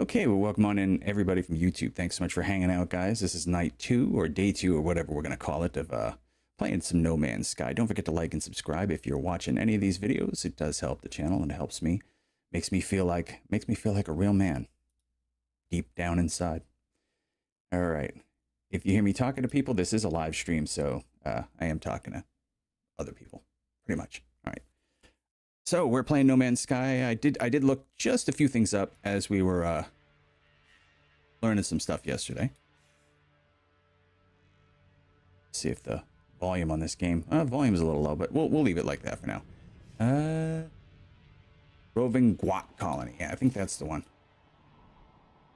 Okay, well, welcome on in, everybody from YouTube. Thanks so much for hanging out, guys. This is night 2 or day 2 or whatever we're going to call it of playing some No Man's Sky. Don't forget to like and subscribe if you're watching any of these videos. It does help the channel and it helps me. Makes me feel like a real man deep down inside. All right. If you hear me talking to people, this is a live stream, so I am talking to other people pretty much. All right. So we're playing No Man's Sky. I did look just a few things up as we were learning some stuff yesterday. See if the volume on this game, volume is a little low, but we'll leave it like that for now. Roving Guat Colony. Yeah, I think that's the one.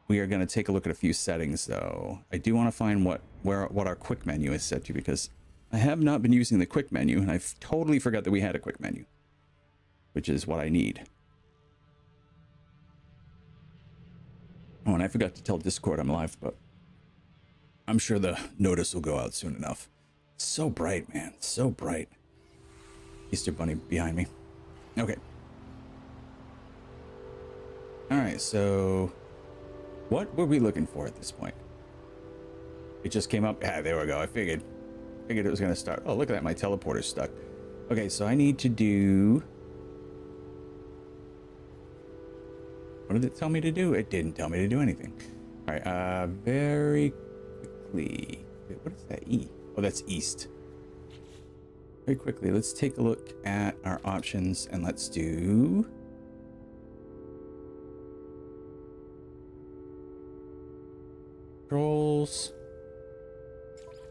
We are going to take a look at a few settings, though. I do want to find what our quick menu is set to, because I have not been using the quick menu, and I've totally forgot that we had a quick menu, which is what I need. Oh, and I forgot to tell Discord I'm live, but I'm sure the notice will go out soon enough. So bright, man. So bright. Easter Bunny behind me. Okay. Alright, so what were we looking for at this point? It just came up. Yeah, there we go. I figured it was going to start. Oh, look at that. My teleporter's stuck. Okay, so I need to do... What did it tell me to do? It didn't tell me to do anything. All right, very quickly. Wait, what is that E? Oh, that's east. Very quickly, let's take a look at our options and let's do... Controls.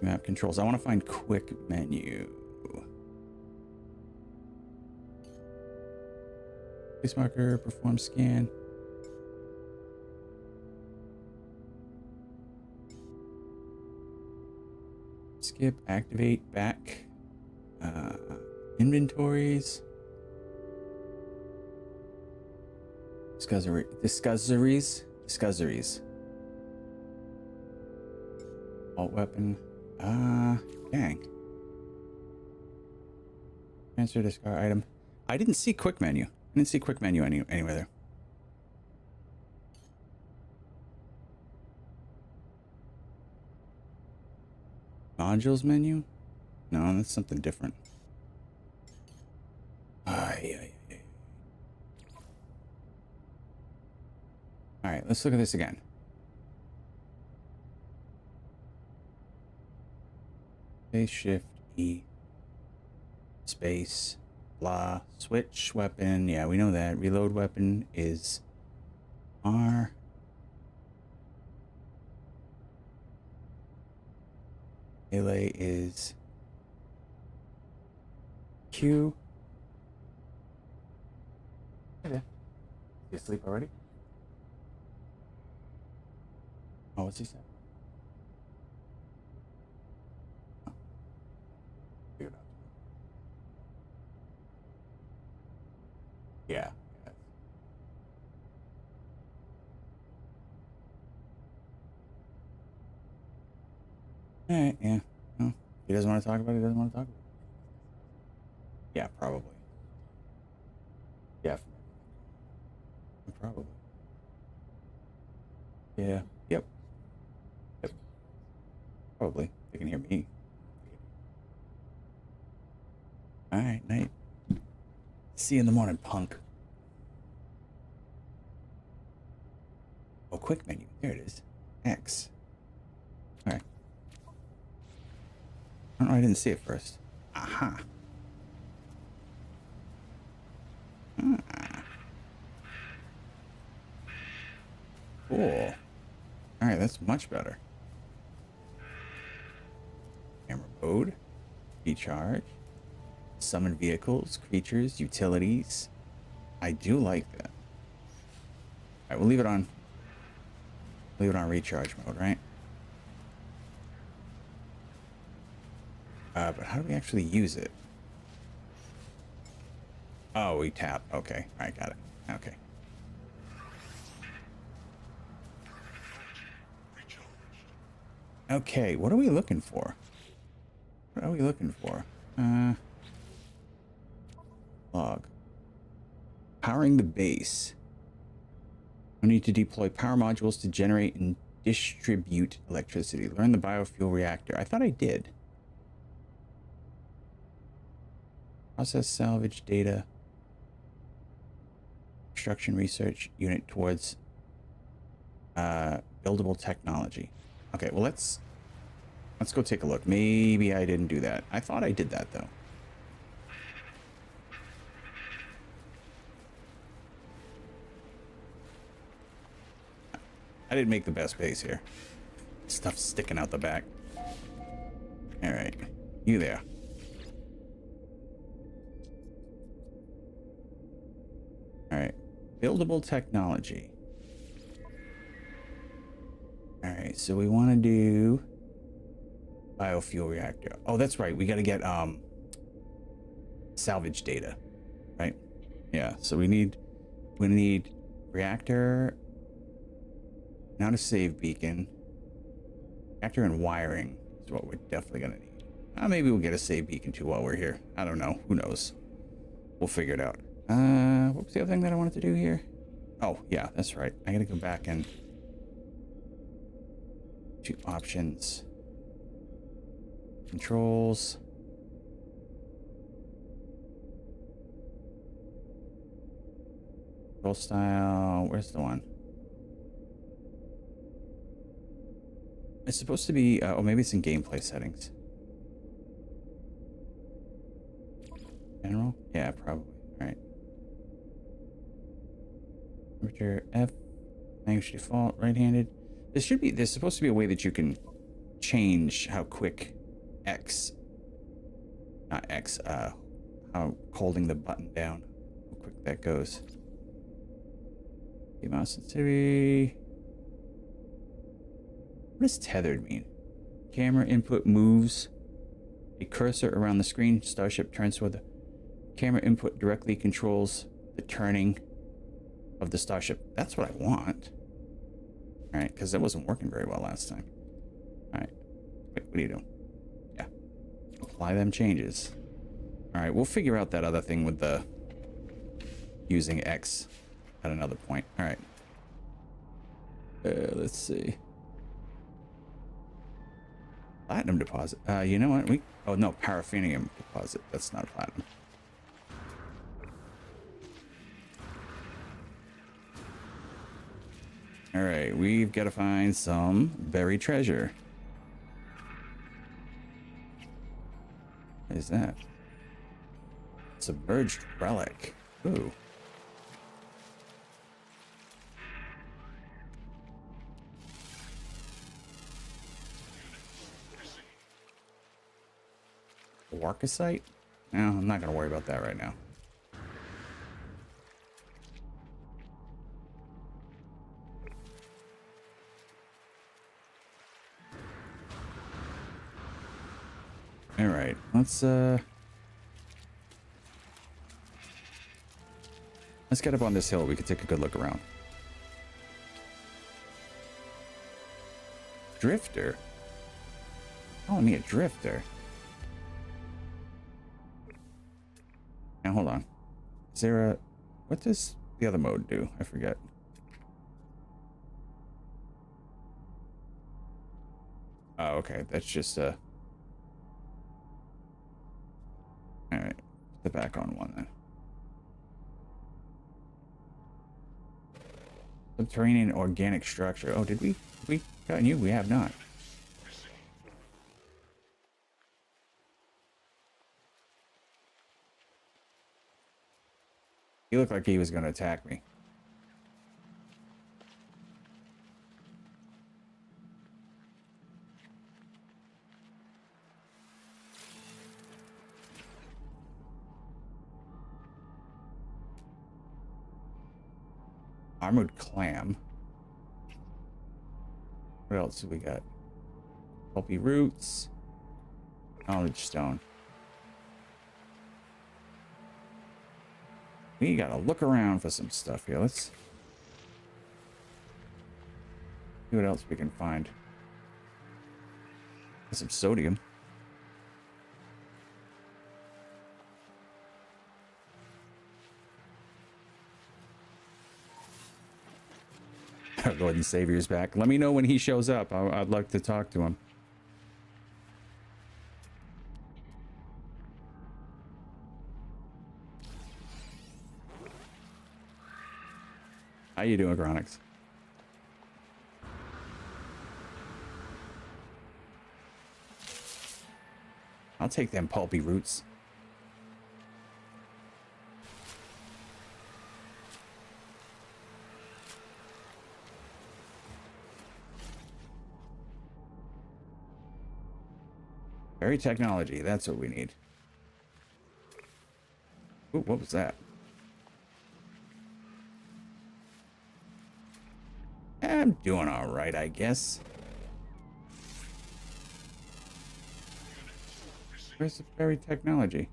Map controls. I want to find quick menu. Place marker, perform scan. Skip, activate, back, inventories, discoveries, alt weapon, dang. Transfer discard item. I didn't see quick menu. I didn't see quick menu anywhere there. Modules menu? No, that's something different. Yeah. All right, let's look at this again. Space shift E. Space. Blah. Switch weapon. Yeah, we know that. Reload weapon is R. Melee is Q. Hey there. You asleep already? Oh, what's he saying? Oh. Figure it out. Yeah. Alright, yeah. Well, he doesn't want to talk about it, he doesn't want to talk about it. Yeah, probably. Yeah. Probably. Yeah. Yep. Probably. They can hear me. Alright, night. See you in the morning, punk. Oh, quick menu. There it is. X. Alright. I don't know, I didn't see it first. Aha. Cool. Alright, that's much better. Camera mode. Recharge. Summon vehicles, creatures, utilities. I do like that. Alright, we'll leave it on. Leave it on recharge mode, right? But how do we actually use it? Oh, we tap. Okay. Alright, got it. Okay. Okay, what are we looking for? What are we looking for? Log. Powering the base. We need to deploy power modules to generate and distribute electricity. Learn the biofuel reactor. I thought I did. Process salvage data. Construction research unit towards buildable technology. Okay, well let's go take a look. Maybe I didn't do that. I thought I did that though. I didn't make the best base here. Stuff sticking out the back. All right, you there. All right, buildable technology. All right, so we want to do biofuel reactor. Oh, that's right. We got to get salvage data, right? Yeah. So we need reactor. Now to save beacon. Reactor and wiring is what we're definitely gonna need. Maybe we'll get a save beacon too while we're here. I don't know. Who knows? We'll figure it out. What was the other thing that I wanted to do here? Oh, yeah, that's right. I gotta go back and to options. Controls. Control style. Where's the one? It's supposed to be, oh, maybe it's in gameplay settings. General? Yeah, probably. All right. Temperature F. Language default, right-handed. There's supposed to be a way that you can change how quick how holding the button down, how quick that goes. The mouse sensitivity. What does tethered mean? Camera input moves a cursor around the screen. Starship turns toward the camera input directly controls the turning of the starship. That's what I want. All right, because that wasn't working very well last time. All right, wait, what are you doing? Yeah, apply them changes. All right, we'll figure out that other thing with the using X at another point. All right. Let's see. Platinum deposit. You know what? Oh no, paraffinium deposit. That's not platinum. All right, we've got to find some buried treasure. What is that? Submerged relic. Ooh. Warcasite? No, I'm not going to worry about that right now. All right, let's get up on this hill. We can take a good look around. Drifter? Calling me a drifter. Now hold on. Is there a... What does the other mode do? I forget. Oh, okay. That's just Alright. Put the back on one then. Subterranean organic structure. Oh, did we got you? We have not. He looked like he was going to attack me. Armored clam. What else do we got? Pulpy roots. Knowledge stone. We gotta look around for some stuff here. Let's see what else we can find. Some sodium. sudden Savior's back. Let me know when he shows up. I'd like to talk to him. How you doing, Chronix? I'll take them pulpy roots. Fairy technology, that's what we need. Ooh, what was that? I'm doing all right, I guess. Where's the fairy technology?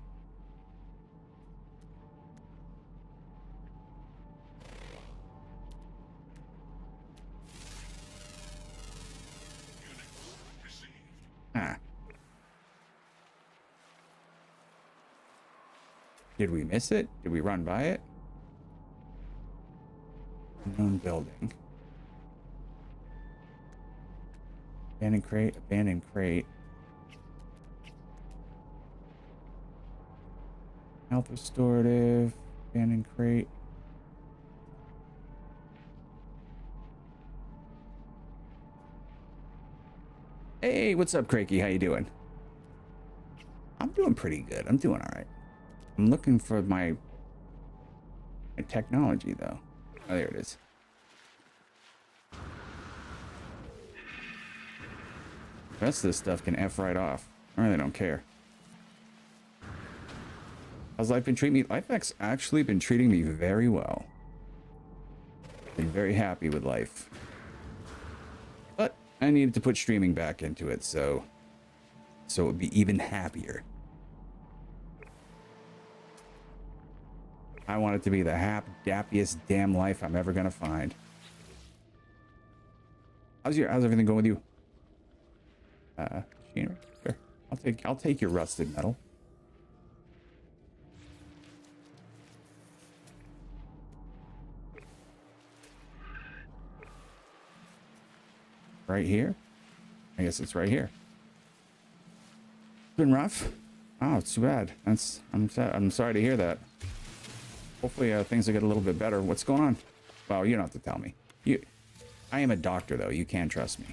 Ah. Did we miss it? Did we run by it? Unknown building. Abandoned crate, abandoned crate. Health restorative, abandoned crate. Hey, what's up, Crakey? How you doing? I'm doing pretty good. I'm doing all right. I'm looking for my technology, though. Oh, there it is. The rest of this stuff can F right off. I really don't care. How's life been treating me? Life's actually been treating me very well. Been very happy with life. But I needed to put streaming back into it, so it would be even happier. I want it to be the dappiest damn life I'm ever gonna find. How's everything going with you? Machinery? Sure. I'll take your rusted metal. Right here? I guess it's right here. It's been rough. Oh, it's too bad. I'm sorry to hear that. Hopefully things will get a little bit better. What's going on? Well, you don't have to tell me. I am a doctor, though. You can trust me.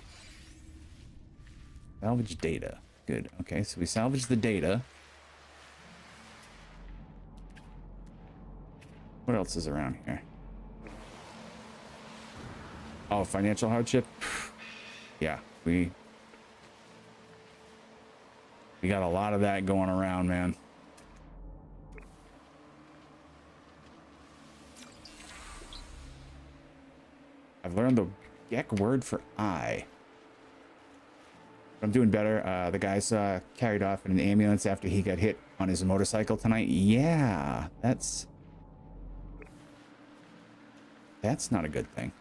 Salvage data. Good. Okay, so we salvage the data. What else is around here? Oh, financial hardship? Yeah, we got a lot of that going around, man. I've learned the Gek word for eye. I'm doing better. The guy's carried off in an ambulance after he got hit on his motorcycle tonight. Yeah, that's not a good thing.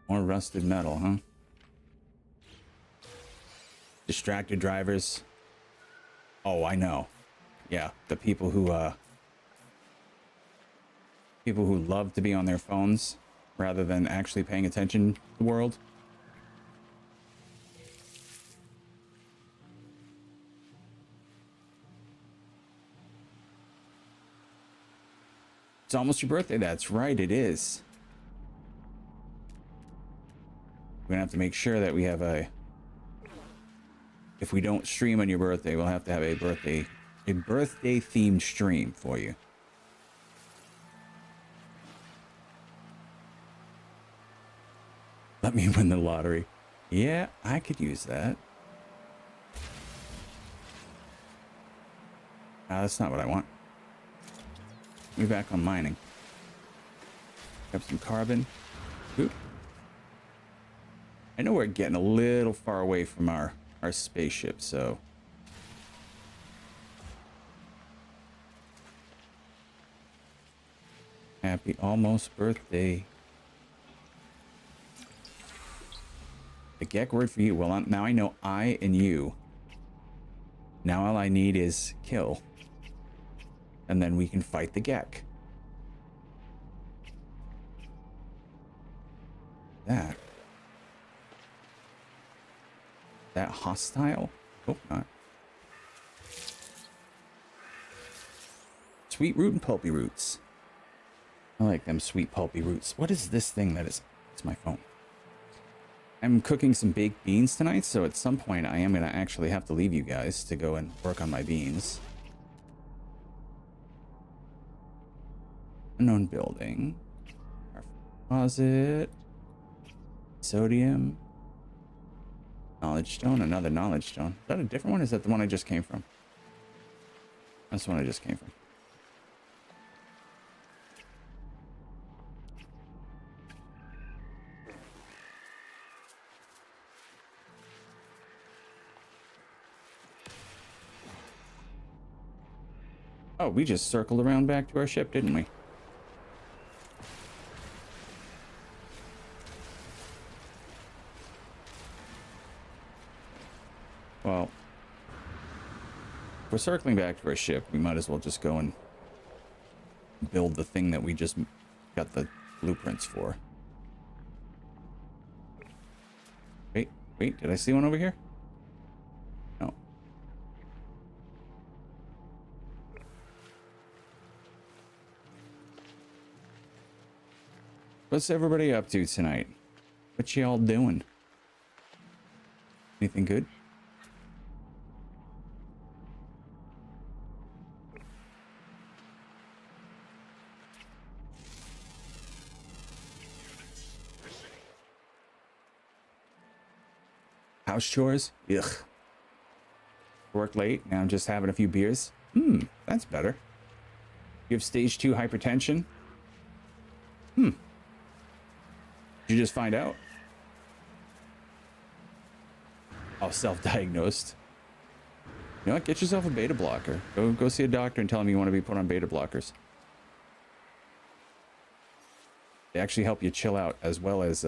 More rusted metal, huh? Distracted drivers. Oh, I know. Yeah, the people who love to be on their phones rather than actually paying attention to the world. It's almost your birthday. That's right, it is. We're gonna have to make sure that we have if we don't stream on your birthday, we'll have to have a birthday themed stream for you. Let me win the lottery. Yeah, I could use that. That's not what I want. We're back on mining. Grab some carbon. Oop. I know we're getting a little far away from our spaceship, so happy almost birthday. The Gek word for you. Well, now I know I and you. Now all I need is kill. And then we can fight the Gek. That hostile? Oh, not. Sweet root and pulpy roots. I like them sweet pulpy roots. What is this thing that is? It's my phone. I'm cooking some baked beans tonight, so at some point I am going to actually have to leave you guys to go and work on my beans. Unknown building. Our closet. Sodium. Knowledge stone. Another knowledge stone. Is that a different one? Is that the one I just came from? That's the one I just came from. Oh, we just circled around back to our ship, didn't we? Well, if we're circling back to our ship, we might as well just go and build the thing that we just got the blueprints for. Wait, did I see one over here? No. What's everybody up to tonight? What y'all doing? Anything good? House chores? Ugh. Work late, now I'm just having a few beers. That's better. You have stage 2 hypertension? Did you just find out? Oh, self-diagnosed. You know what? Get yourself a beta blocker. Go see a doctor and tell him you want to be put on beta blockers. They actually help you chill out as well as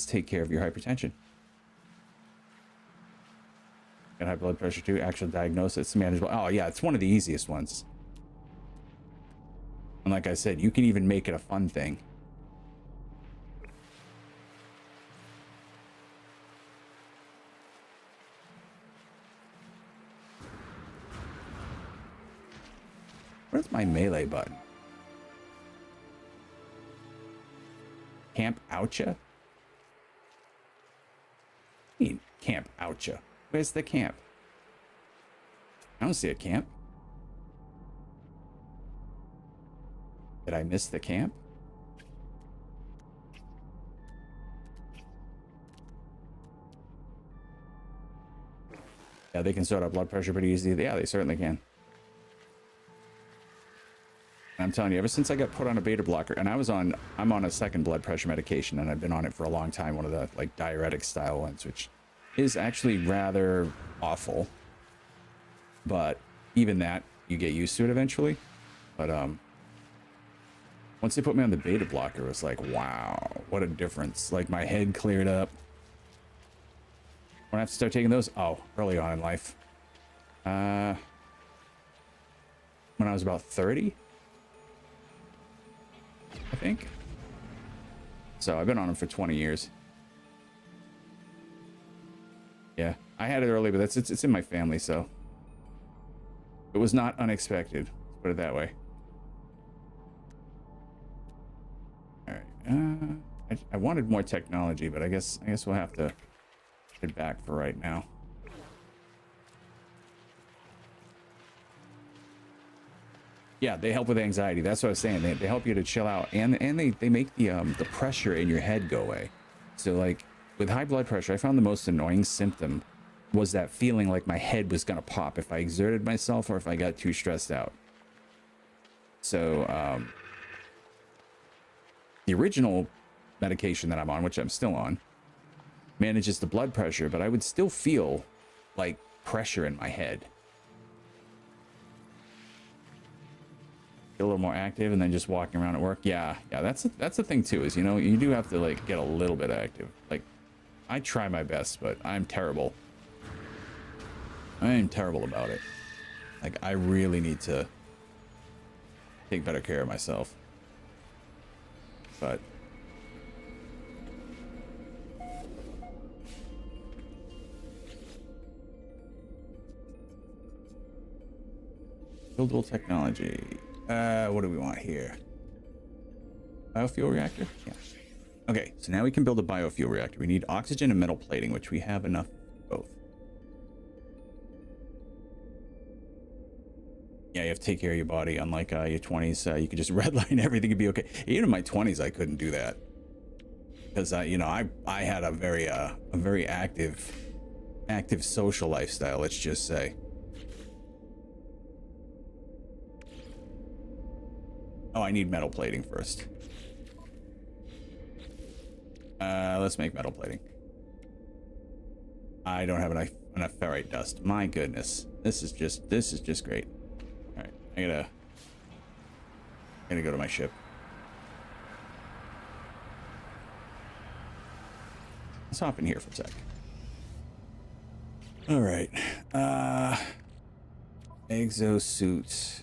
take care of your hypertension. And high blood pressure too. Actual diagnosis, manageable. Oh yeah, it's one of the easiest ones. And like I said, you can even make it a fun thing. Where's my melee button? Camp Oucha? I mean, Camp Oucha. Where's the camp? I don't see a camp. Did I miss the camp? Yeah, they can sort out blood pressure pretty easily. Yeah, they certainly can. I'm telling you, ever since I got put on a beta blocker, and I'm on a second blood pressure medication, and I've been on it for a long time, one of the like diuretic style ones, which is actually rather awful. But even that, you get used to it eventually. But once they put me on the beta blocker, it was like, wow, what a difference. Like my head cleared up. When I have to start taking those? Oh, early on in life. When I was about 30. I think. So I've been on them for 20 years. Yeah, I had it early, but it's in my family, so it was not unexpected. Let's put it that way. All right. I wanted more technology, but I guess we'll have to head back for right now. Yeah, they help with anxiety. That's what I was saying. They help you to chill out, and they make the pressure in your head go away. So like with high blood pressure, I found the most annoying symptom was that feeling like my head was gonna pop if I exerted myself or if I got too stressed out. So the original medication that I'm on, which I'm still on, manages the blood pressure, but I would still feel like pressure in my head. get a little more active, and then just walking around at work. Yeah, that's the thing too, is, you know, you do have to like get a little bit active. Like, I try my best, but I'm terrible. I am terrible about it. Like, I really need to take better care of myself. But buildable technology. What do we want here? Biofuel reactor? Yeah. Okay, so now we can build a biofuel reactor. We need oxygen and metal plating, which we have enough of both. Yeah, you have to take care of your body. Unlike your 20s, you could just redline everything and be okay. Even in my 20s, I couldn't do that. Because, you know, I had a very active social lifestyle, let's just say. Oh, I need metal plating first. Let's make metal plating. I don't have enough ferrite dust. My goodness, this is just great. All right, I gotta go to my ship. Let's hop in here for a sec. All right, exosuits.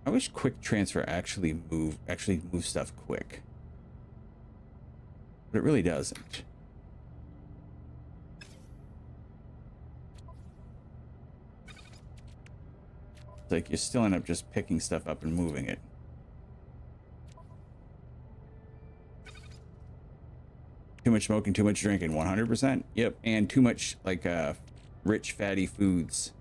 I wish quick transfer actually move stuff quick, but it really doesn't. It's like you still end up just picking stuff up and moving it. Too much smoking, too much drinking, 100%. Yep, and too much like rich fatty foods.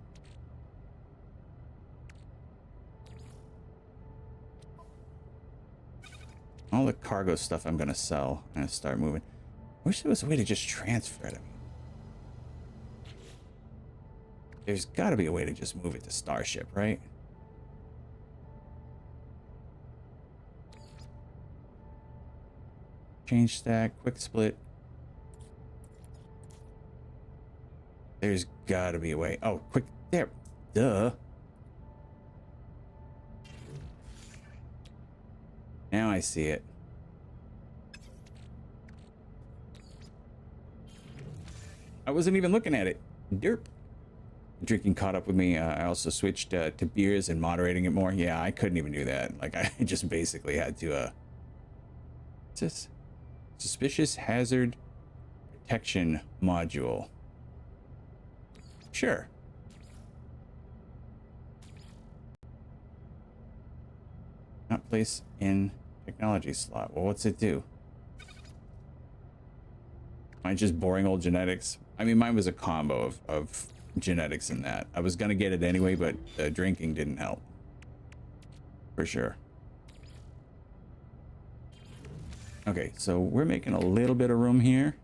All the cargo stuff I'm gonna sell. I'm gonna start moving. I wish there was a way to just transfer it. There's got to be a way to just move it to Starship, right? Change stack, quick split. There's got to be a way. Oh, quick there. Duh. Now I see it. I wasn't even looking at it. Derp. Drinking caught up with me. I also switched to beers and moderating it more. Yeah, I couldn't even do that. Like, I just basically had to what's this? Suspicious hazard protection module. Sure. Not place in technology slot. Well, what's it do? Am I just boring old genetics? I mean, mine was a combo of genetics in that. I was gonna get it anyway, but drinking didn't help. For sure. Okay, so we're making a little bit of room here.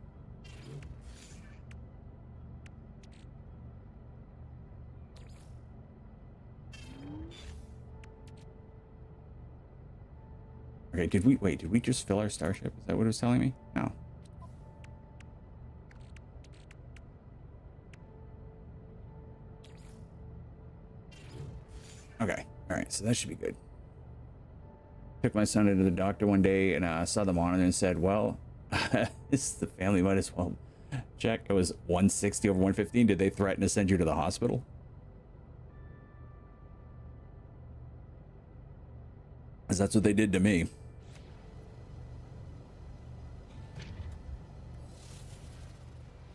Okay, did we just fill our starship? Is that what it was telling me? No. Okay, all right, so that should be good. Took my son into the doctor one day and saw the monitor and said, well, this the family might as well check. It was 160 over 115. Did they threaten to send you to the hospital? Because that's what they did to me.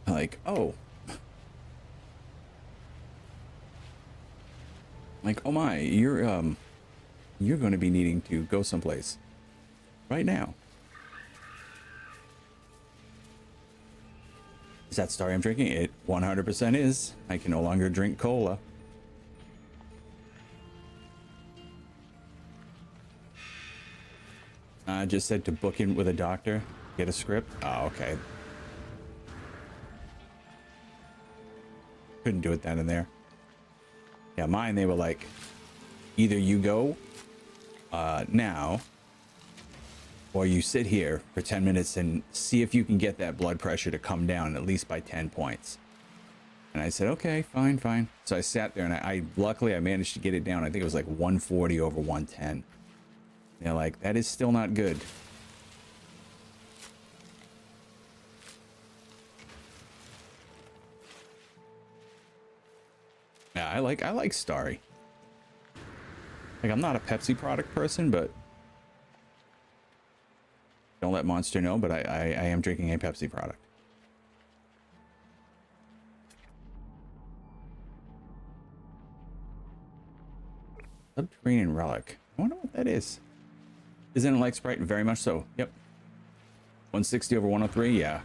Like, oh. Like, oh my, you're going to be needing to go someplace right now. Is that story I'm drinking? It 100% is. I can no longer drink cola. I just said to book in with a doctor, get a script. Oh, okay. Couldn't do it then and there. Yeah, mine, they were like, either you go now, or you sit here for 10 minutes and see if you can get that blood pressure to come down at least by 10 points. And I said, okay, fine, fine. So I sat there and I luckily I managed to get it down. I think it was like 140 over 110. They're like, that is still not good. Yeah, I like Starry. Like, I'm not a Pepsi product person, but don't let Monster know, but I am drinking a Pepsi product. Subterranean Relic. I wonder what that is. Isn't it like Sprite? Very much so. Yep. 160 over 103? Yeah.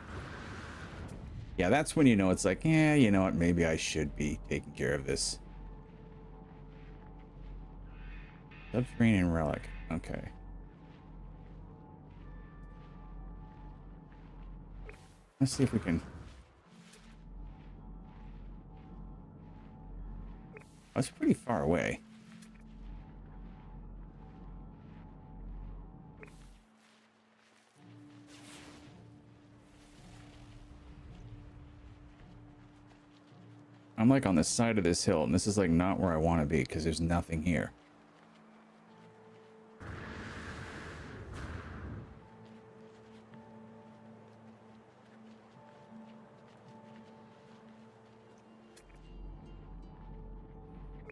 Yeah, that's when you know it's like, yeah, you know what? Maybe I should be taking care of this. Subterranean Relic. Okay. Let's see if we can... That's pretty far away. I'm like on the side of this hill, and this is like not where I want to be because there's nothing here.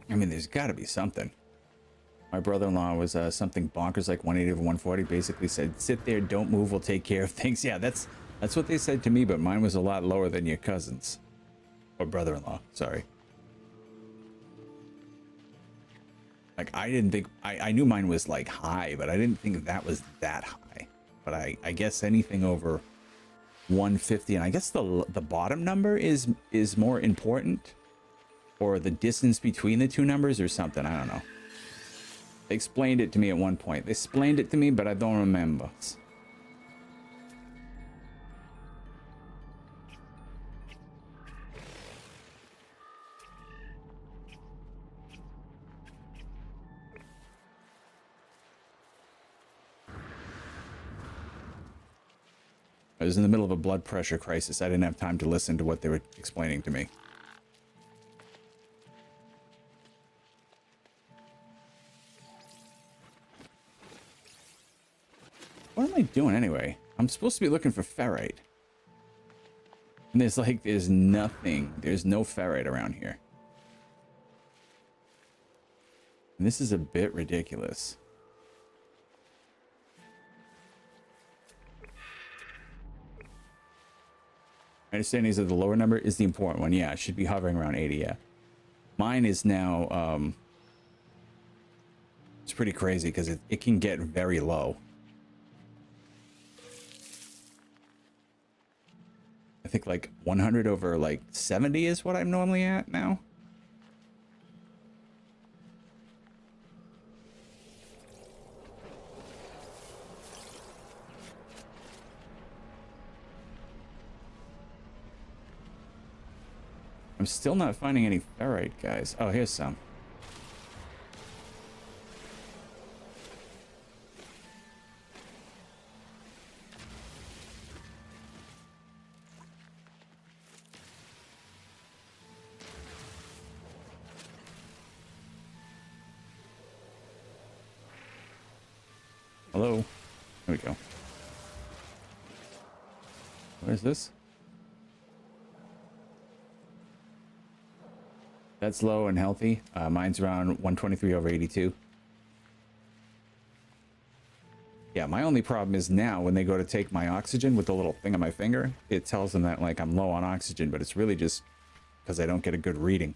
I mean, there's got to be something. My brother-in-law was something bonkers like 180 over 140. Basically said, sit there, don't move, we'll take care of things. Yeah, that's what they said to me, but mine was a lot lower than your cousin's. Or brother-in-law, sorry. Like, I didn't think... I knew mine was, like, high, but I didn't think that was that high. But I guess anything over 150, and I guess the bottom number is more important. Or the distance between the two numbers or something, I don't know. They explained it to me at one point. They explained it to me, but I don't remember. I was in the middle of a blood pressure crisis. I didn't have time to listen to what they were explaining to me. What am I doing anyway? I'm supposed to be looking for ferrite. And there's nothing. There's no ferrite around here. And this is a bit ridiculous. I understand these are the lower number is the important one. Yeah, it should be hovering around 80, yeah. Mine is now, it's pretty crazy because it can get very low. I think like 100 over like 70 is what I'm normally at now. I'm still not finding any ferrite, guys. Oh, here's some. Hello? There we go. What is this? That's low and healthy. Mine's around 123 over 82. Yeah, my only problem is now when they go to take my oxygen with the little thing on my finger, it tells them that like I'm low on oxygen, but it's really just because I don't get a good reading.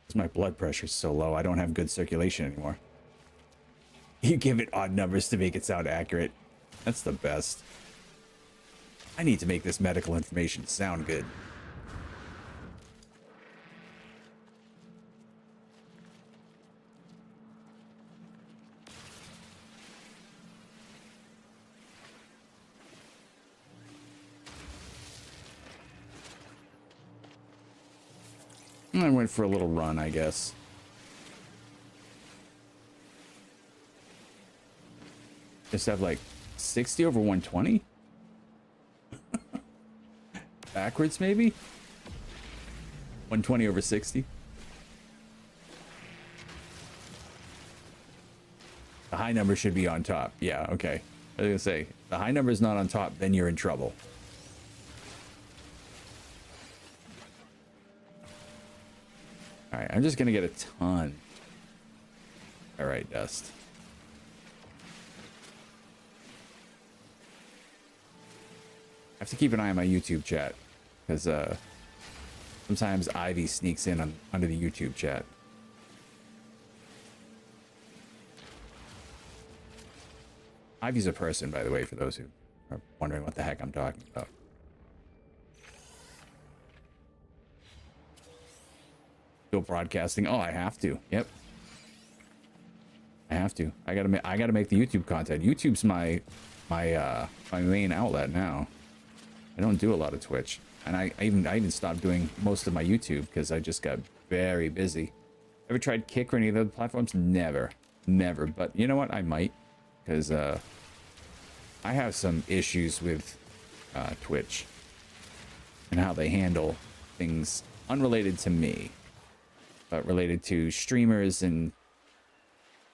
Because my blood pressure's so low, I don't have good circulation anymore. You give it odd numbers to make it sound accurate. That's the best. I need to make this medical information sound good. I went for a little run, I guess. Just have like 60 over 120? Backwards, maybe? 120 over 60. The high number should be on top. Yeah, okay. I was gonna say, the high number is not on top, then you're in trouble. All right, I'm just gonna get a ton. All right, Dust. I have to keep an eye on my YouTube chat because sometimes Ivy sneaks in under the YouTube chat. Ivy's a person, by the way, for those who are wondering what the heck I'm talking about. Still broadcasting. Oh, I have to. Yep. I have to. I gotta make the YouTube content. YouTube's my main outlet now. I don't do a lot of Twitch, and I even stopped doing most of my YouTube because I just got very busy. Ever tried Kick or any of the other platforms? Never. But you know what? I might, because I have some issues with Twitch and how they handle things unrelated to me, but related to streamers and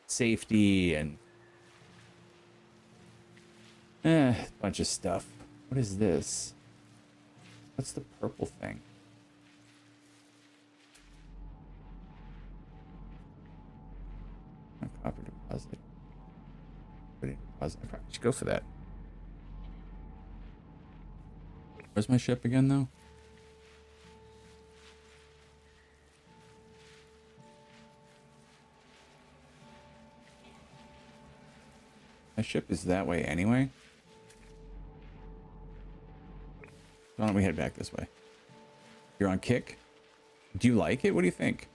safety and a bunch of stuff. What is this? What's the purple thing? A copper deposit. Putting deposit. I probably should go for that. Where's my ship again, though? My ship is that way anyway. Why don't we head back this way? You're on Kick? Do you like it? What do you think?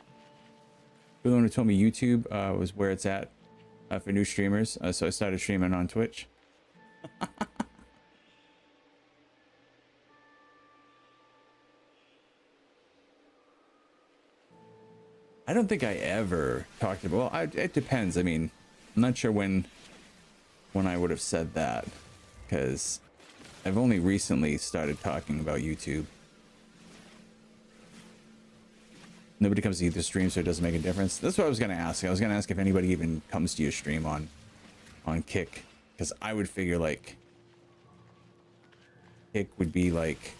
You're the one who told me YouTube was where it's at for new streamers. So I started streaming on Twitch. I don't think I ever talked about... Well, it depends. I mean, I'm not sure when I would have said that, because I've only recently started talking about YouTube. Nobody comes to either stream, so it doesn't make a difference. That's what I was going to ask. I was going to ask if anybody even comes to your stream on Kick, because I would figure like Kick would be like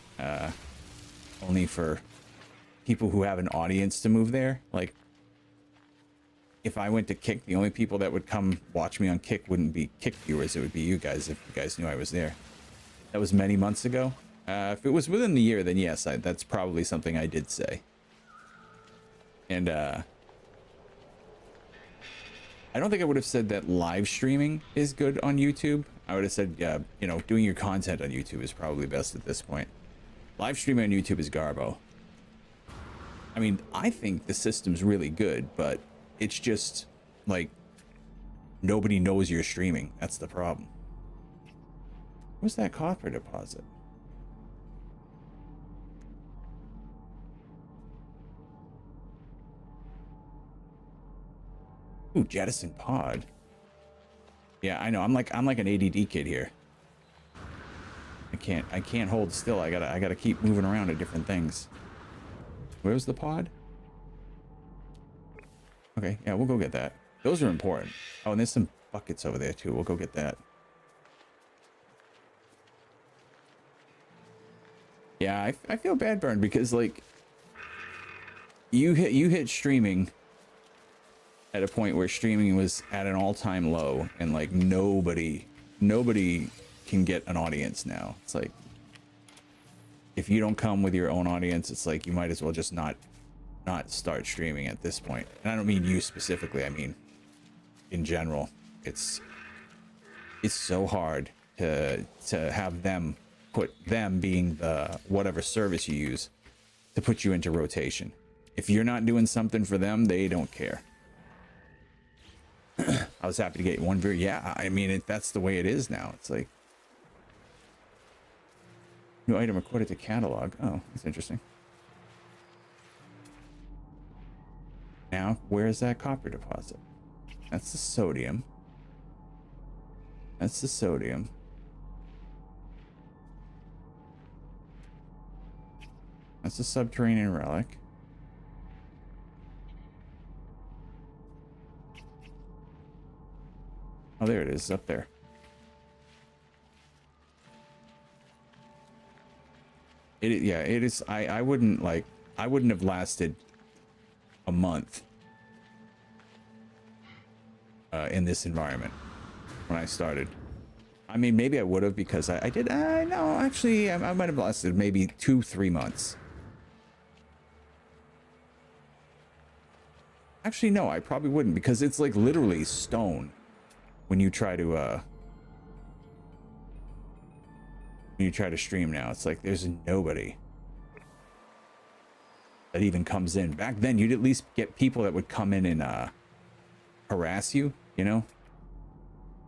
only for people who have an audience to move there. Like, if I went to Kick, the only people that would come watch me on Kick wouldn't be Kick viewers. It would be you guys, if you guys knew I was there. That was many months ago. If it was within the year, then yes, that's probably something I did say. And I don't think I would have said that live streaming is good on YouTube. I would have said, you know, doing your content on YouTube is probably best at this point. Live streaming on YouTube is garbo. I mean, I think the system's really good, but it's just like nobody knows you're streaming. That's the problem. What's that copper deposit? Ooh, jettison pod. Yeah, I know. I'm like an ADD kid here. I can't hold still. I gotta keep moving around to different things. Where's the pod? Okay, yeah, we'll go get that. Those are important. Oh, and there's some buckets over there too. We'll go get that. Yeah, I feel bad, Burn, because like you hit streaming at a point where streaming was at an all-time low, and like nobody can get an audience now. It's like, if you don't come with your own audience, it's like you might as well just not start streaming at this point. And I don't mean you specifically, I mean in general. It's so hard to have them put, them being the whatever service you use, to put you into rotation. If you're not doing something for them, they don't care. I was happy to get one viewer. Yeah, I mean, that's the way it is now. It's like, new item recorded to catalog. Oh, that's interesting. Now, where's that copper deposit? That's the sodium. That's the sodium. That's the subterranean relic. Oh, there it is, up there. Yeah, it is. I wouldn't have lasted a month in this environment when I started. I mean, maybe I would have, because I did. No, actually, I might have lasted maybe 2-3 months. Actually, no, I probably wouldn't, because it's like literally stone when you try to stream now. It's like there's nobody that even comes in. Back then, you'd at least get people that would come in and harass you, you know?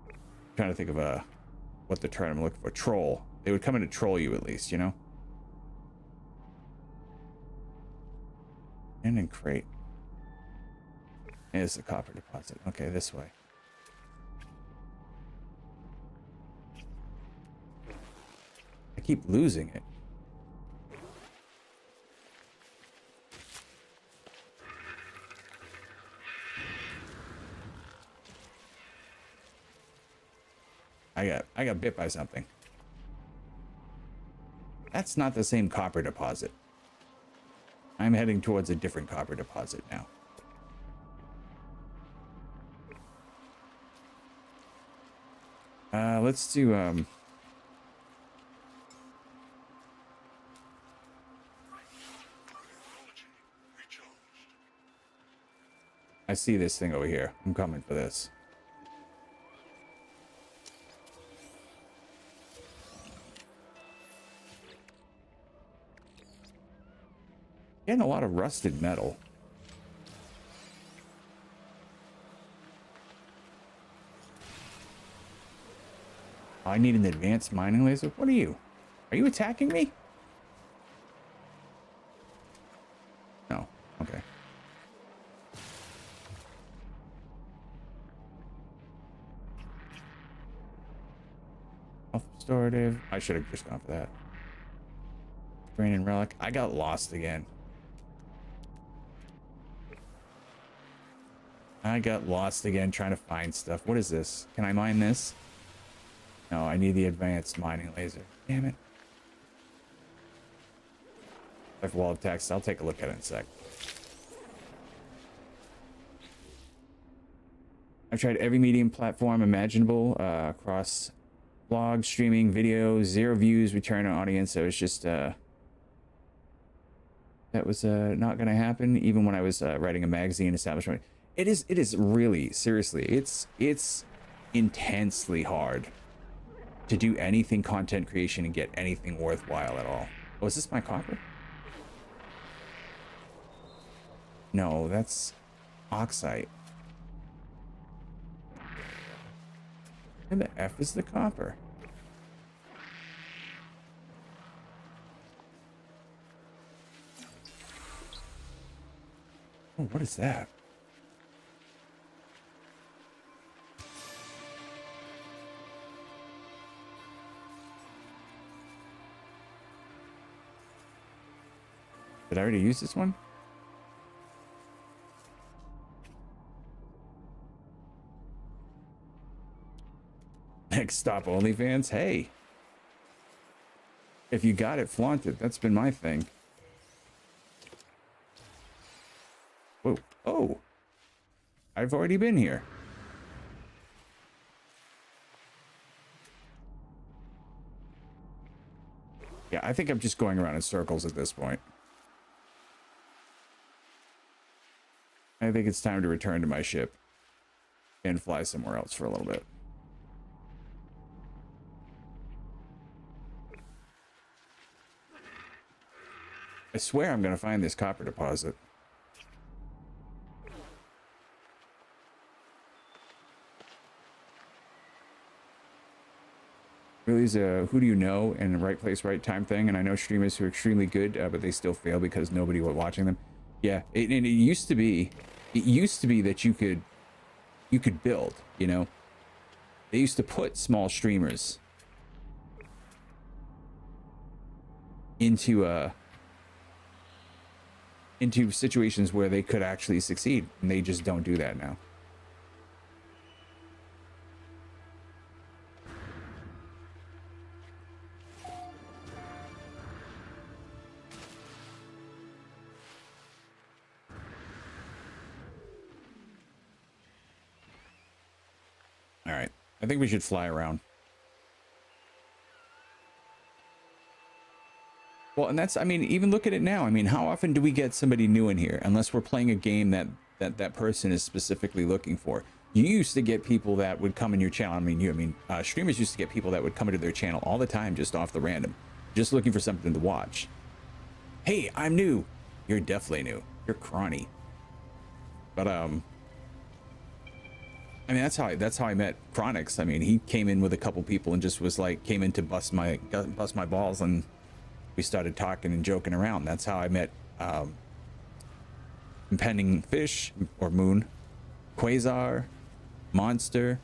I'm trying to think of what the term I'm looking for. Troll. They would come in to troll you at least, you know? And then crate. There's the copper deposit. Okay, this way. I keep losing it. I got bit by something. That's not the same copper deposit. I'm heading towards a different copper deposit now. Let's do I see this thing over here. I'm coming for this. Getting a lot of rusted metal. I need an advanced mining laser. What are you? Are you attacking me? No. Okay. Restorative. I should have just gone for that. Brain and relic. I got lost again. I got lost again trying to find stuff. What is this? Can I mine this? No, I need the advanced mining laser. Damn it. Life wall of text. I'll take a look at it in a sec. I've tried every medium platform imaginable across blog, streaming, video, 0 views, return on audience. So it's just that was not going to happen. Even when I was writing a magazine establishment, it is really, seriously, it's intensely hard to do anything content creation and get anything worthwhile at all. Oh, is this my copper? No, that's oxide. And the F is the copper. Oh, what is that? Did I already use this one? Next stop, OnlyFans. Hey, if you got it, flaunt it. That's been my thing. Whoa. Oh, I've already been here. Yeah, I think I'm just going around in circles at this point. I think it's time to return to my ship and fly somewhere else for a little bit. I swear I'm going to find this copper deposit. Really is a who do you know and the right place, right time thing. And I know streamers who are extremely good, but they still fail because nobody was watching them. Yeah, and it used to be that you could build, you know. They used to put small streamers into situations where they could actually succeed, and they just don't do that now. I think we should fly around. Well, and that's, I mean, even look at it now. I mean, how often do we get somebody new in here? Unless we're playing a game that person is specifically looking for. You used to get people that would come in your channel. Streamers used to get people that would come into their channel all the time, just off the random, just looking for something to watch. Hey, I'm new. You're definitely new. You're Cronny. But I mean, that's how I met Chronix. I mean, he came in with a couple people and just was like, came in to bust my balls, and we started talking and joking around. That's how I met Impending Fish or Moon, Quasar, Monster.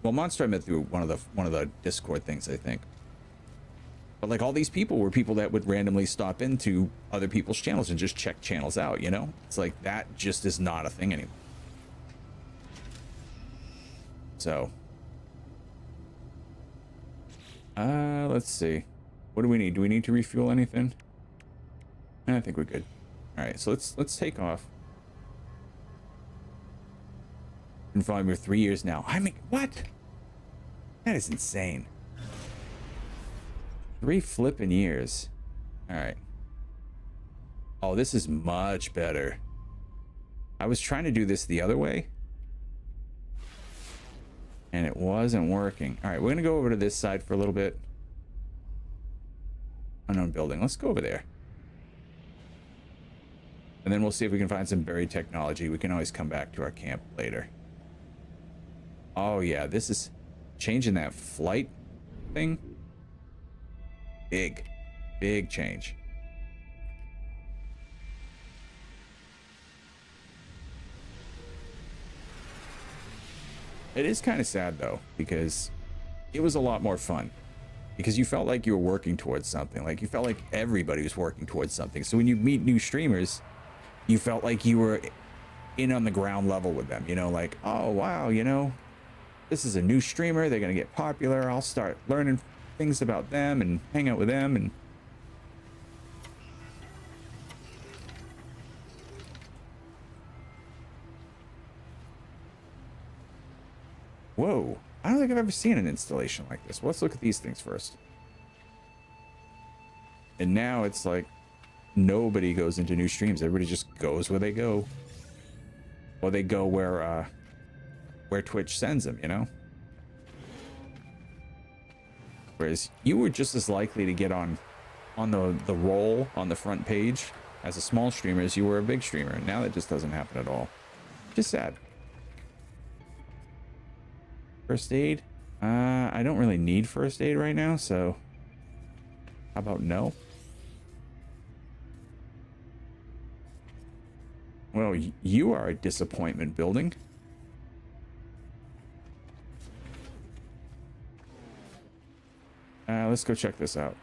Well, Monster I met through one of the Discord things, I think. But like all these people were people that would randomly stop into other people's channels and just check channels out, you know? It's like that just is not a thing anymore. So let's see. What do we need? Do we need to refuel anything? I think we're good. All right, so let's take off. Been following me for 3 years now. I mean, what? That is insane. 3 flipping years. All right. Oh, this is much better. I was trying to do this the other way, and it wasn't working. All right, we're gonna go over to this side for a little bit. Unknown building. Let's go over there. And then we'll see if we can find some buried technology. We can always come back to our camp later. Oh yeah, this is changing that flight thing. Big change. It is kind of sad though, because it was a lot more fun. Because you felt like you were working towards something. Like you felt like everybody was working towards something. So when you meet new streamers, you felt like you were in on the ground level with them. You know, like, oh wow, you know, this is a new streamer. They're gonna get popular. I'll start learning things about them and hang out with them. And whoa, I don't think I've ever seen an installation like this. Well, let's look at these things first. And now it's like nobody goes into new streams. Everybody just goes where they go. Or they go where Twitch sends them, you know? Whereas you were just as likely to get on the roll on the front page as a small streamer as you were a big streamer. Now that just doesn't happen at all. Just sad. First aid? I don't really need first aid right now, so how about no? Well, you are a disappointment building. Let's go check this out.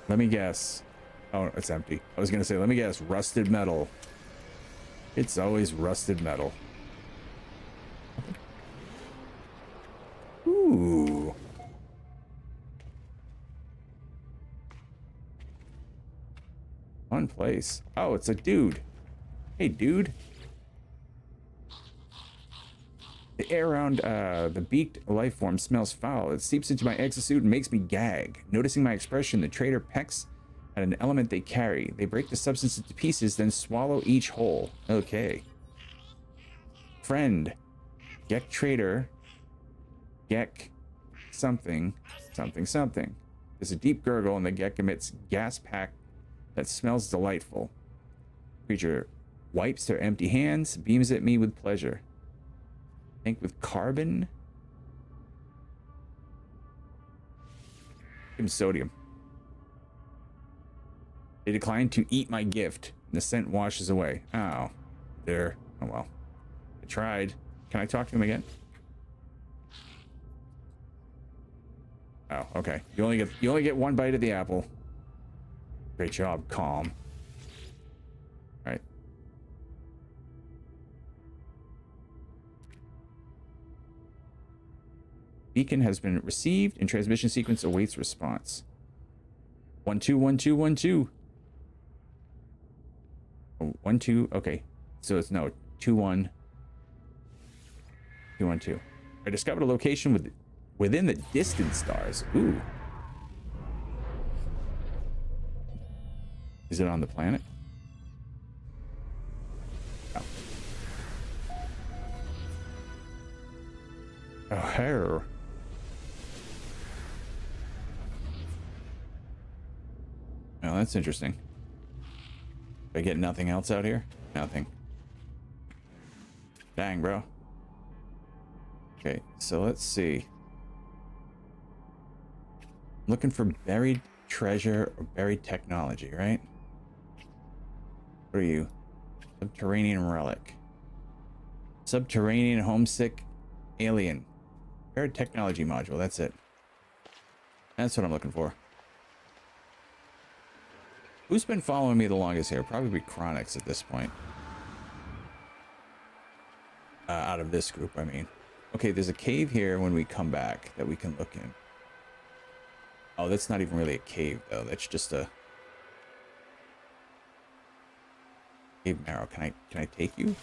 Let me guess. Oh, it's empty. I was gonna say, let me guess, rusted metal. It's always rusted metal. Ooh. Fun place. Oh, it's a dude. Hey, dude. The air around the beaked life form smells foul. It seeps into my exosuit and makes me gag. Noticing my expression, the traitor pecks at an element they carry. They break the substance into pieces, then swallow each whole. Okay. Friend. Gek traitor. Gek something. Something something. There's a deep gurgle and the Gek emits gas pack that smells delightful. Creature wipes their empty hands, beams at me with pleasure. Think with carbon. Give him sodium. They decline to eat my gift. The scent washes away. Oh, there. Oh well. I tried. Can I talk to him again? Oh, okay. You only get one bite of the apple. Great job, calm. All right. Beacon has been received and transmission sequence awaits response. 1 2 1 2 1 2. Oh, 1 2. Okay, so it's no 2 1 2 1 2. I discovered a location within the distant stars. Ooh. Is it on the planet? Oh. Oh, hair. Oh, that's interesting. I get nothing else out here? Nothing. Dang, bro. Okay, so let's see. Looking for buried treasure or buried technology, right? What are you? Subterranean relic. Subterranean homesick alien. Buried technology module, that's it. That's what I'm looking for. Who's been following me the longest here? Probably Chronix at this point. Out of this group, I mean. Okay, there's a cave here when we come back that we can look in. Oh, that's not even really a cave, though. That's just a... Cave marrow. Can I take you?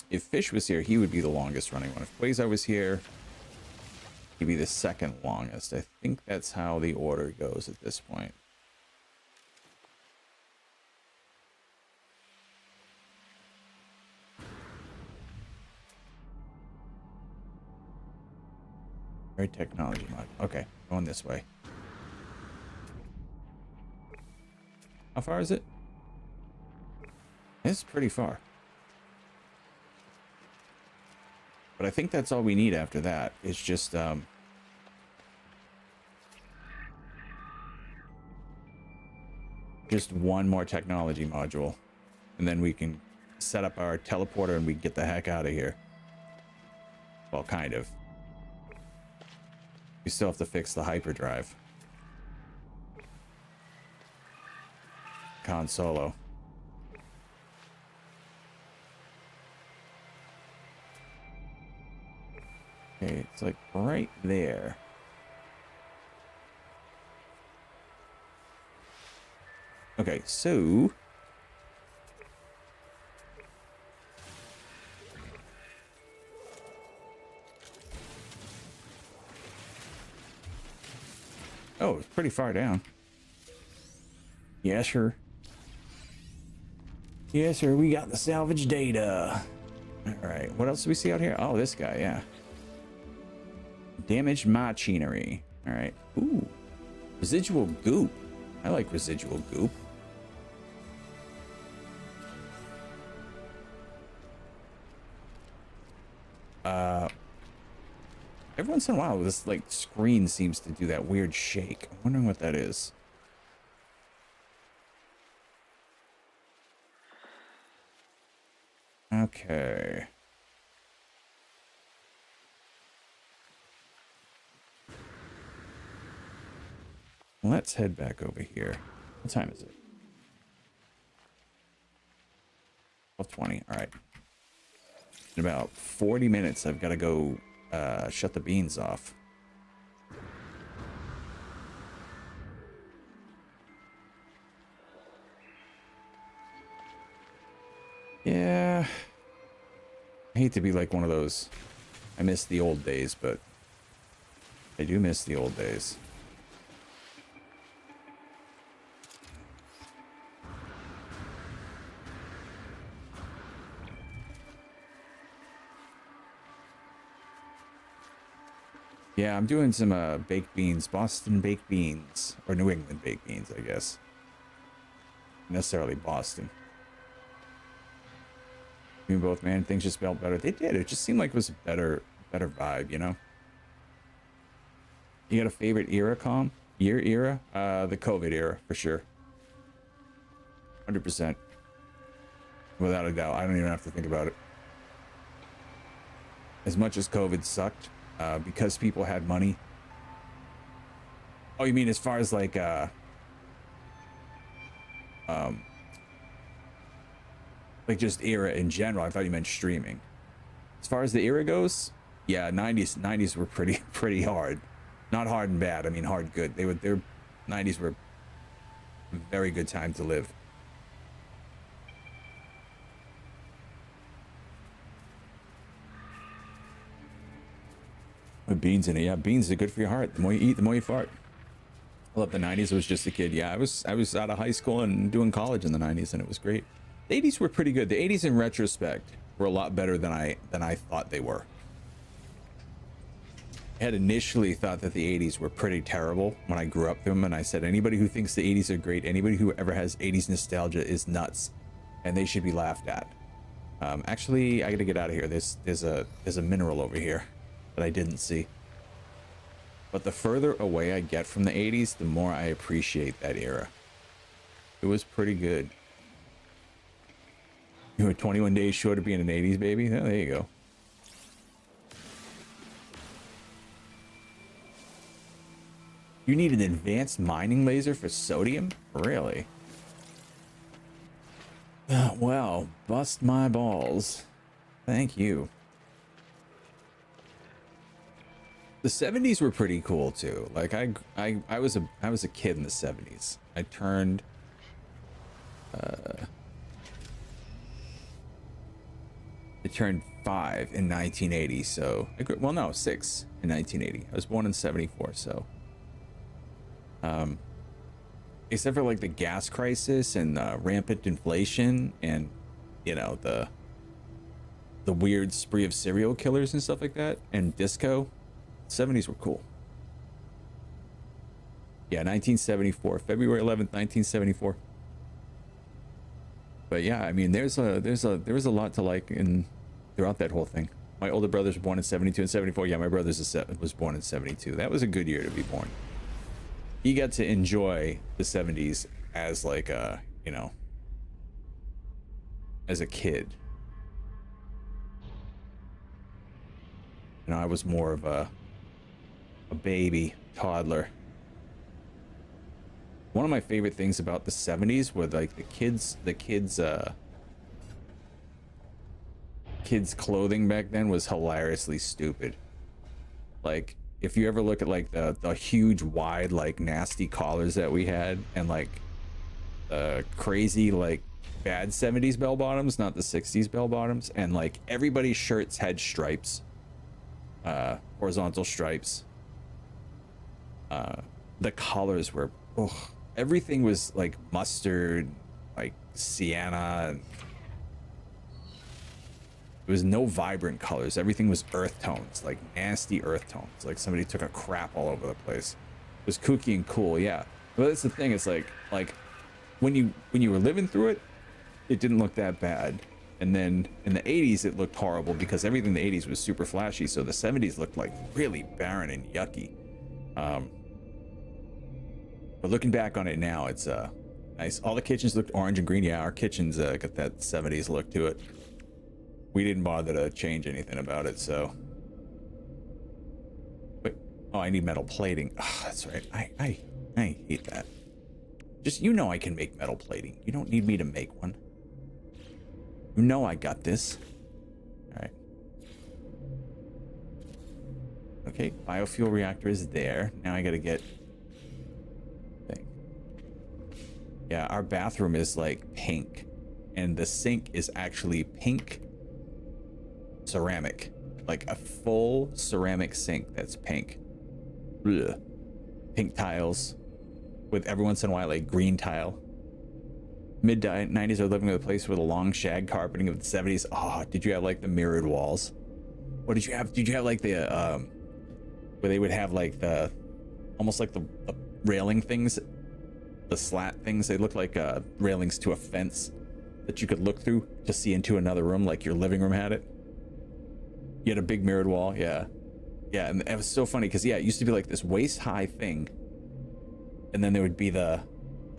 If Fish was here, he would be the longest running one. If Quasar was here, he'd be the second longest. I think that's how the order goes at this point. Very technology mod. Okay, going this way. How far is it? It's pretty far. But I think that's all we need after that. It's just one more technology module. And then we can set up our teleporter and we get the heck out of here. Well, kind of. We still have to fix the hyperdrive. Con Solo. Okay, it's like right there. Okay, so... Oh, it's pretty far down. Yes, sir. Yes, sir, we got the salvage data. Alright, what else do we see out here? Oh, this guy, yeah. Damaged machinery. Alright. Ooh. Residual goop. I like residual goop. Every once in a while, this like screen seems to do that weird shake. I'm wondering what that is. Okay. Let's head back over here. What time is it? 12:20. All right. In about 40 minutes, I've got to go shut the beans off. Yeah. I hate to be like one of those. I miss the old days, but I do miss the old days. Yeah, I'm doing some baked beans, Boston baked beans, or New England baked beans, I guess. Not necessarily Boston. You both, man, things just felt better. They did. It just seemed like it was a better vibe, you know? You got a favorite era, Com? Era? The COVID era, for sure. 100%. Without a doubt. I don't even have to think about it. as much as COVID sucked, because people had money. Oh, you mean as far as like just era in general? I thought you meant streaming. As far as the era goes, yeah, 90s were pretty hard. Not hard and bad. I mean hard good. Their 90s were a very good time to live. With beans in it, yeah, beans are good for your heart. The more you eat, the more you fart. I love the 90s. I was just a kid. Yeah, I was out of high school and doing college in the 90s, and it was great. The 80s were pretty good. The 80s, in retrospect, were a lot better than I thought they were. I had initially thought that the 80s were pretty terrible when I grew up them, and I said anybody who thinks the 80s are great, anybody who ever has 80s nostalgia is nuts, and they should be laughed at. Actually, I gotta get out of here. There's a mineral over here that I didn't see. But the further away I get from the 80s, the more I appreciate that era. It was pretty good. You were 21 days short of being an 80s baby? Oh, there you go. You need an advanced mining laser for sodium? Really? Well, bust my balls. Thank you. The 70s were pretty cool too. Like I was a kid in the 70s. I turned I turned 5 in 1980, so well no, 6 in 1980. I was born in 74, so except for like the gas crisis and rampant inflation and you know the weird spree of serial killers and stuff like that and disco, 70s were cool. Yeah, 1974, February 11th, 1974. But yeah, I mean, there was a lot to like in throughout that whole thing. My older brothers were born in 72 and 74. Yeah, my brother was born in 72. That was a good year to be born. He got to enjoy the 70s as like a, you know, as a kid. You know, I was more of a baby, toddler. One of my favorite things about the 70s were like the kids clothing back then was hilariously stupid. Like if you ever look at like the huge wide like nasty collars that we had and like crazy like bad 70s bell bottoms, not the 60s bell bottoms, and like everybody's shirts had stripes, horizontal stripes. The colors were everything was like mustard, like sienna. There was no vibrant colors. Everything was earth tones, like nasty earth tones. Like somebody took a crap all over the place. It was kooky and cool, yeah. But that's the thing. It's like when you were living through it, it didn't look that bad. And then in the 80s, it looked horrible because everything in the 80s was super flashy. So the 70s looked like really barren and yucky. But looking back on it now, it's nice. All the kitchens looked orange and green. Yeah, our kitchens got that 70s look to it. We didn't bother to change anything about it, so. Wait, oh, I need metal plating. Oh, that's right. I hate that. Just, you know I can make metal plating. You don't need me to make one. You know I got this. All right. Okay, biofuel reactor is there. Now I gotta get thing. Yeah, our bathroom is like pink, and the sink is actually pink ceramic, like a full ceramic sink that's pink. Ugh. Pink tiles with every once in a while a green tile. Mid 90s are living in a place with a long shag carpeting of the 70s. Oh, did you have like the mirrored walls? What did you have? Did you have like the where they would have like the almost like the railing things, the slat things? They look like railings to a fence that you could look through to see into another room, like your living room had it. You had a big mirrored wall. Yeah, and it was so funny because yeah, it used to be like this waist high thing, and then there would be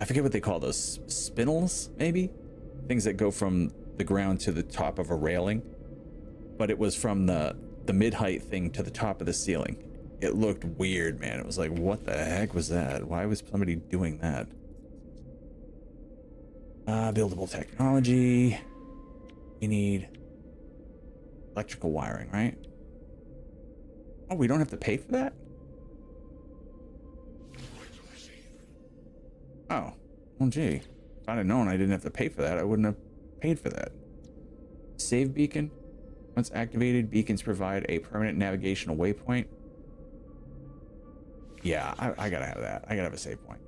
I forget what they call those, spindles maybe, things that go from the ground to the top of a railing, but it was from the the mid-height thing to the top of the ceiling. It looked weird, man. It was like, what the heck was that? Why was somebody doing that? Buildable technology. We need electrical wiring, right? Oh, we don't have to pay for that? Oh, well, gee. If I'd have known I didn't have to pay for that, I wouldn't have paid for that. Save beacon. Once activated, beacons provide a permanent navigational waypoint. Yeah, I gotta have that. I gotta have a save point.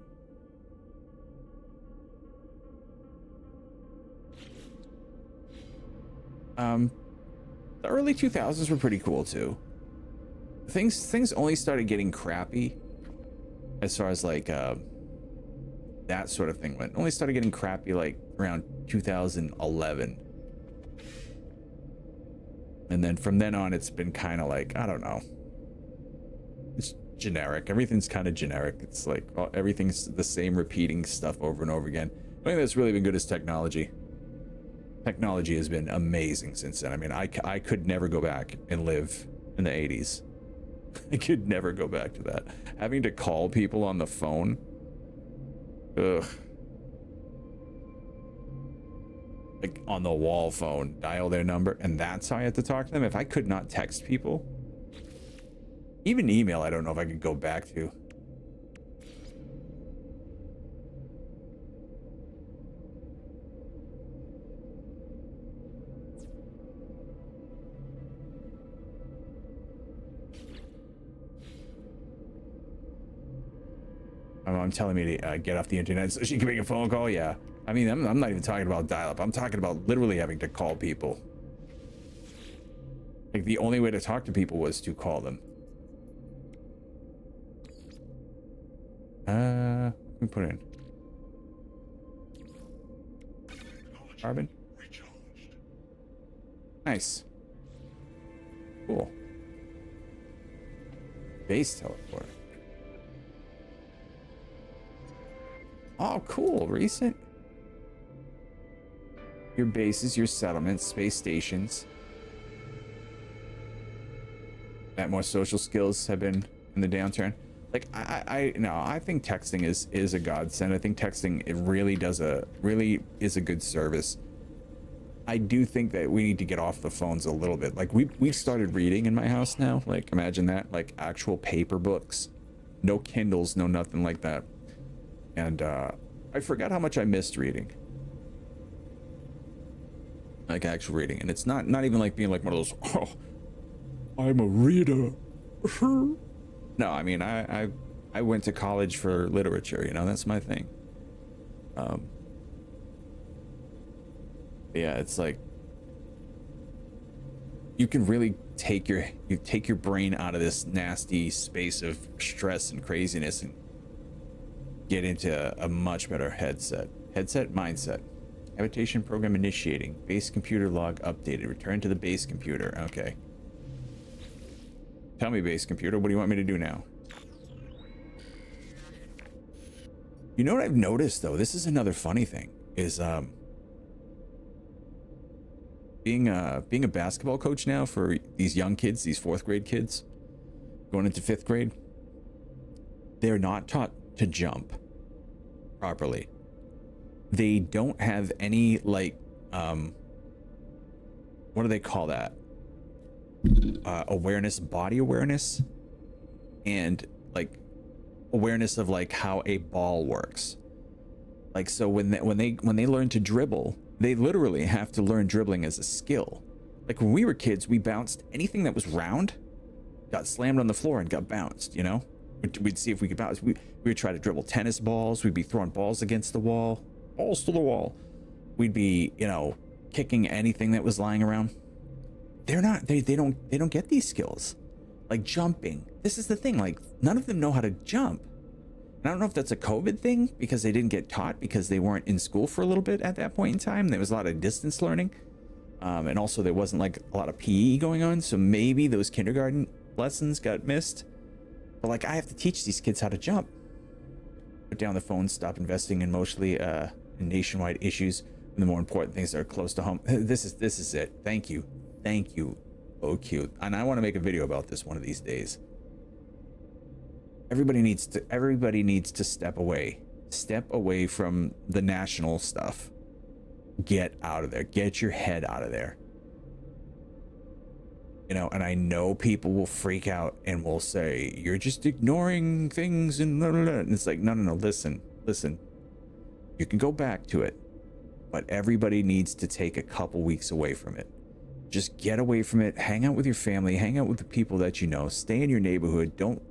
The early 2000s were pretty cool too. Things only started getting crappy as far as like that sort of thing went. Only started getting crappy like around 2011. And then from then on, it's been kind of like, I don't know. It's generic. Everything's kind of generic. It's like everything's the same repeating stuff over and over again. The thing that's really been good is technology. Technology has been amazing since then. I mean, I could never go back and live in the 80s. I could never go back to that. Having to call people on the phone. Ugh. Like on the wall phone, dial their number, and that's how I had to talk to them. If I could not text people, even email, I don't know if I could go back to. My mom telling me to get off the internet so she can make a phone call. Yeah. I mean, I'm not even talking about dial-up. I'm talking about literally having to call people. Like, the only way to talk to people was to call them. Let me put in. Carbon. Nice. Cool. Base teleport. Oh, cool. Recent. Your bases, your settlements, space stations. That more social skills have been in the downturn. Like I think texting is a godsend. I think texting it really is a good service. I do think that we need to get off the phones a little bit. Like we've started reading in my house now. Like imagine that, like actual paper books, no Kindles, no nothing like that. And I forgot how much I missed reading. Like actual reading, and it's not even like being like one of those, oh, I'm a reader. No, I mean I went to college for literature, you know, that's my thing. Yeah, it's like you can really take your brain out of this nasty space of stress and craziness and get into a much better headset mindset. Habitation program initiating. Base computer log updated. Return to the base computer. Okay. Tell me, base computer, what do you want me to do now? You know what I've noticed though? This is another funny thing. Is being a basketball coach now for these young kids, these 4th grade kids, going into 5th grade. They're not taught to jump properly. They don't have any like what do they call that, awareness, body awareness, and like awareness of like how a ball works. Like, so when they learn to dribble, they literally have to learn dribbling as a skill. Like when we were kids, we bounced anything that was round, got slammed on the floor and got bounced, you know. We'd see if we could bounce. We would try to dribble tennis balls. We'd be throwing balls against the wall. Balls to the wall. We'd be, you know, kicking anything that was lying around. They don't get these skills. Like jumping. This is the thing, like none of them know how to jump. And I don't know if that's a COVID thing because they didn't get taught because they weren't in school for a little bit at that point in time. There was a lot of distance learning. And also there wasn't like a lot of PE going on. So maybe those kindergarten lessons got missed. But like I have to teach these kids how to jump. Put down the phone, stop investing in mostly in nationwide issues and the more important things that are close to home. This is it. Thank you. so cute. And I want to make a video about this one of these days. Everybody needs to step away. Step away from the national stuff. Get out of there. Get your head out of there. You know, and I know people will freak out and will say, you're just ignoring things and blah, blah, blah. And it's like, no, listen. You can go back to it, but everybody needs to take a couple weeks away from it. Just get away from it. Hang out with your family. Hang out with the people that you know. Stay in your neighborhood. Don't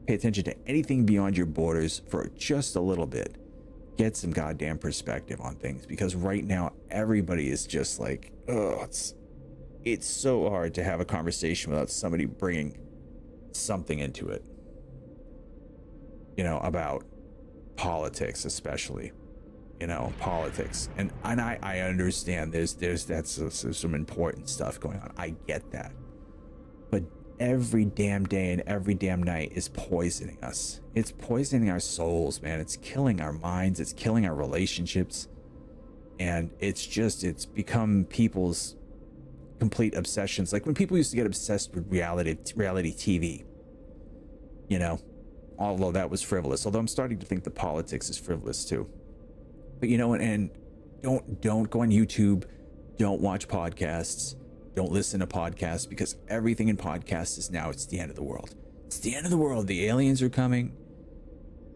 pay attention to anything beyond your borders for just a little bit. Get some goddamn perspective on things, because right now everybody is just like, oh, it's so hard to have a conversation without somebody bringing something into it, you know, about politics, especially, you know, politics. And I understand that's some important stuff going on. I get that. But every damn day and every damn night is poisoning us. It's poisoning our souls, man. It's killing our minds. It's killing our relationships. And it's become people's complete obsessions. Like when people used to get obsessed with reality TV, you know, although that was frivolous. Although I'm starting to think the politics is frivolous too. But you know, and don't go on YouTube. Don't watch podcasts. Don't listen to podcasts, because everything in podcasts is now, it's the end of the world. It's the end of the world. The aliens are coming.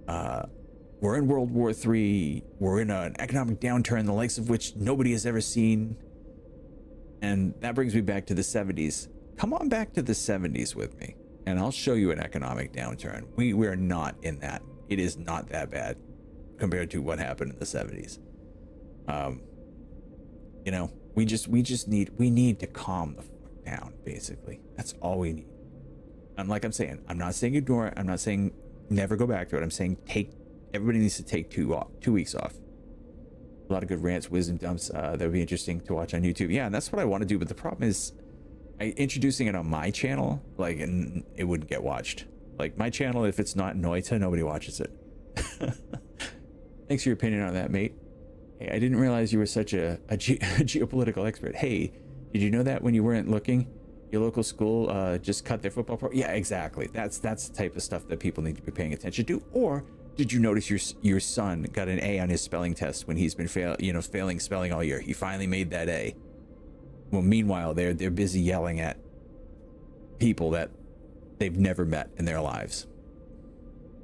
We're in World War III. We're in an economic downturn, the likes of which nobody has ever seen. And that brings me back to the 70s. Come on back to the 70s with me, and I'll show you an economic downturn. We're not in that. It is not that bad compared to what happened in the 70s. You know, we need to calm the fuck down, basically. That's all we need. I'm saying, I'm not saying ignore it. I'm not saying never go back to it. I'm saying everybody needs to take 2 weeks off. A lot of good rants, wisdom dumps that would be interesting to watch on YouTube. Yeah, and that's what I want to do, but the problem is introducing it on my channel, like, and it wouldn't get watched. Like my channel, if it's not Noita, nobody watches it. Thanks for your opinion on that, mate. Hey, I didn't realize you were such a geopolitical expert. Hey, did you know that when you weren't looking, your local school just cut their football program? Yeah, exactly. That's the type of stuff that people need to be paying attention to. Or did you notice your son got an A on his spelling test when he's been failing spelling all year? He finally made that A. Well, meanwhile, they're busy yelling at people that they've never met in their lives,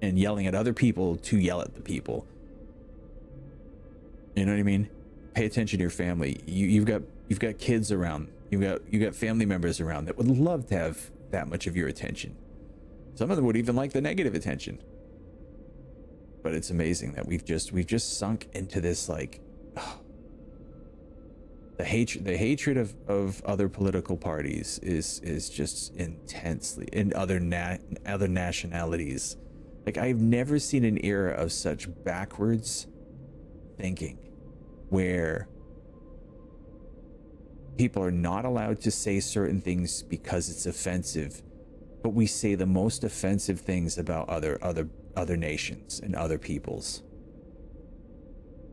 and yelling at other people to yell at the people. You know what I mean? Pay attention to your family. You've got kids around. You've got family members around that would love to have that much of your attention. Some of them would even like the negative attention. But it's amazing that we've just sunk into this, like, the hatred of other political parties is just intensely, in other nationalities. Like, I've never seen an era of such backwards thinking where people are not allowed to say certain things because it's offensive, but we say the most offensive things about other nations and other peoples.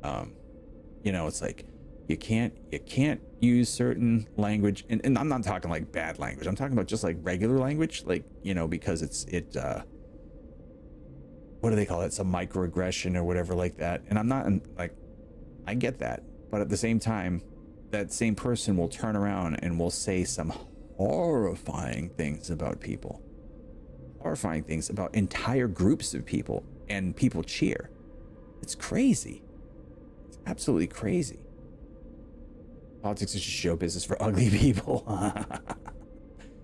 You know, it's like you can't use certain language, and I'm not talking like bad language. I'm talking about just like regular language, like, you know, because what do they call it? It's a microaggression or whatever like that. And I'm not like, I get that, but at the same time, that same person will turn around and will say some horrifying things about people. Horrifying things about entire groups of people, and people cheer. It's crazy. It's absolutely crazy. Politics is just show business for ugly people.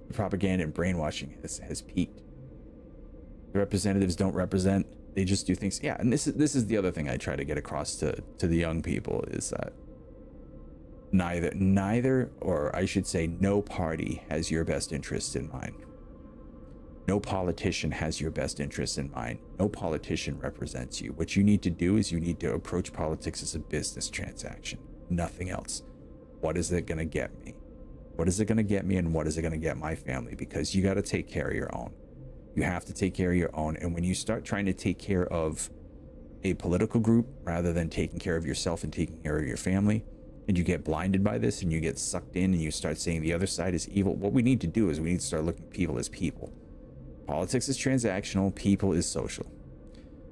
The propaganda and brainwashing has peaked. The representatives don't represent. They just do things. Yeah, and this is the other thing I try to get across to the young people, is that neither, or I should say no party has your best interest in mind. No politician has your best interest in mind. No politician represents you. What you need to do is you need to approach politics as a business transaction, nothing else. What is it going to get me? What is it going to get me, and what is it going to get my family? Because you got to take care of your own. You have to take care of your own. And when you start trying to take care of a political group rather than taking care of yourself and taking care of your family, and you get blinded by this and you get sucked in and you start saying the other side is evil. What we need to do is we need to start looking at people as people. Politics is transactional, people is social.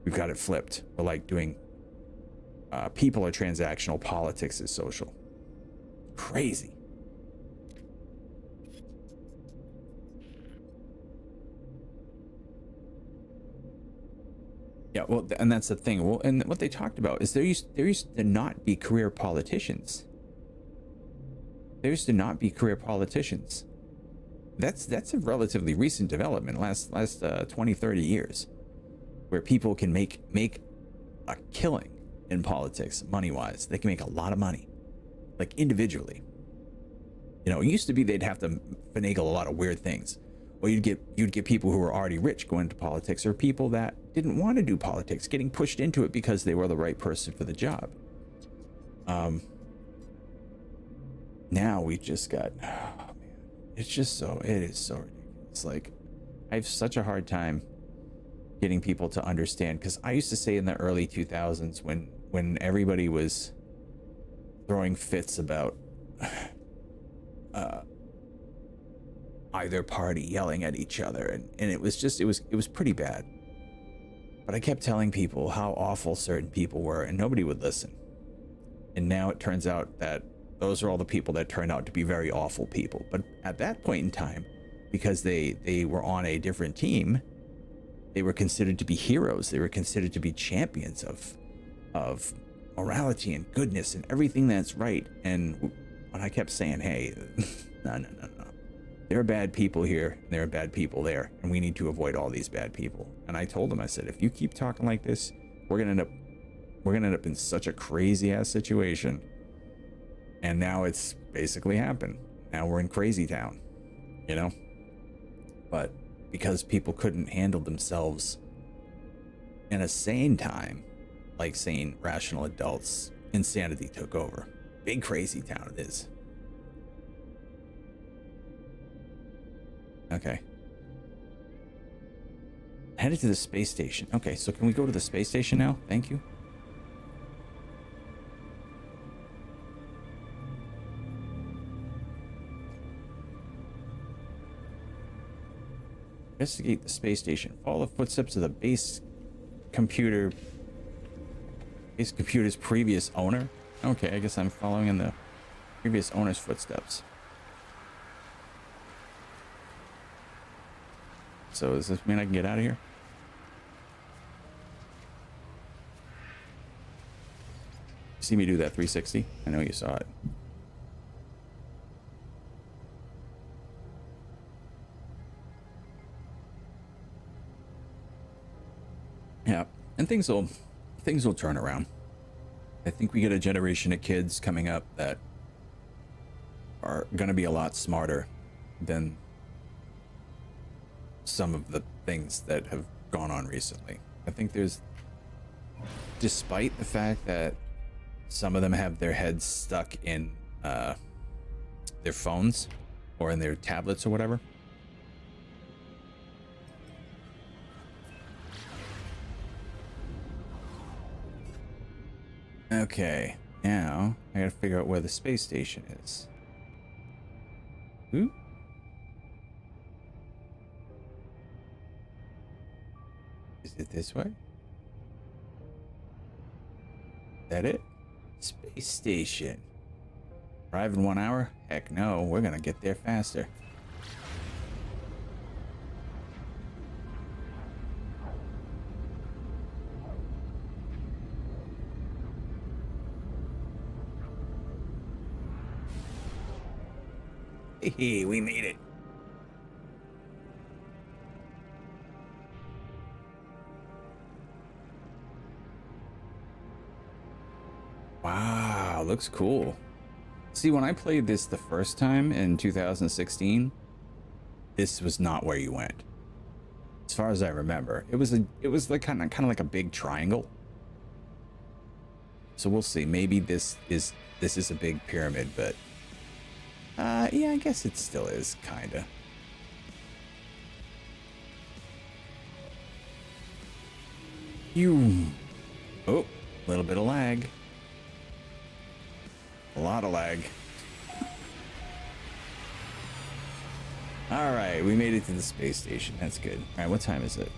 We've got it flipped. We're like doing people are transactional, politics is social. Crazy. Yeah, well, and that's the thing. Well, and what they talked about is there used to not be career politicians. There used to not be career politicians. That's a relatively recent development, last 20, 30 years, where people can make a killing in politics, money-wise. They can make a lot of money, like individually. You know, it used to be they'd have to finagle a lot of weird things. Or you'd get people who were already rich going into politics, or people that didn't want to do politics getting pushed into it because they were the right person for the job. Now we just got, oh man, it is so ridiculous. Like, I have such a hard time getting people to understand, because I used to say in the early 2000s when everybody was throwing fits about either party yelling at each other, and it was pretty bad. But I kept telling people how awful certain people were, and nobody would listen. And now it turns out that those are all the people that turned out to be very awful people. But at that point in time, because they were on a different team, they were considered to be heroes. They were considered to be champions of morality and goodness and everything that's right. And when I kept saying, hey, no. There are bad people here, and there are bad people there, and we need to avoid all these bad people. And I told them, I said, if you keep talking like this, we're gonna end up in such a crazy ass situation. And now it's basically happened. Now we're in crazy town, you know? But because people couldn't handle themselves in a sane time, like sane, rational adults, insanity took over. Big crazy town it is. Okay. Headed to the space station. Okay, so can we go to the space station now? Thank you. Investigate the space station. Follow the footsteps of the base computer's previous owner. Okay, I guess I'm following in the previous owner's footsteps. So does this mean I can get out of here? You see me do that 360? I know you saw it. Yeah, and things will turn around. I think we get a generation of kids coming up that are going to be a lot smarter than some of the things that have gone on recently. I think despite the fact that some of them have their heads stuck in their phones or in their tablets or whatever. Okay, now I gotta figure out where the space station is. Ooh. Is it this way? That it? Space station. Arrive in 1 hour? Heck no, we're gonna get there faster. Hey, we made it. Wow, looks cool. See, when I played this the first time in 2016, this was not where you went. As far as I remember, it was like kind of like a big triangle. So we'll see. Maybe this is a big pyramid, but yeah, I guess it still is kinda. Oh, a little bit of lag. A lot of lag. All right, we made it to the space station. That's good. All right, what time is it?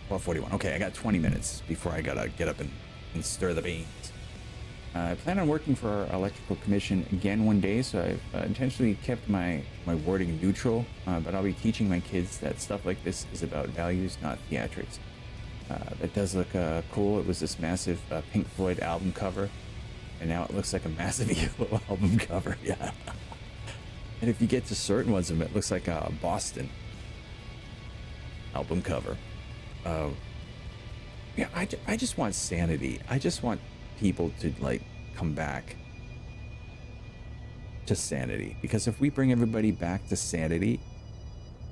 12:41. Okay, I got 20 minutes before I gotta get up and stir the beans. I plan on working for our electrical commission again one day, so I've intentionally kept my wording neutral, but I'll be teaching my kids that stuff like this is about values, not theatrics. That does look cool. It was this massive Pink Floyd album cover, and now it looks like a massive yellow album cover. Yeah. And if you get to certain ones of them, it looks like a Boston album cover. Yeah, I just want sanity. I just want people to like come back to sanity, because if we bring everybody back to sanity,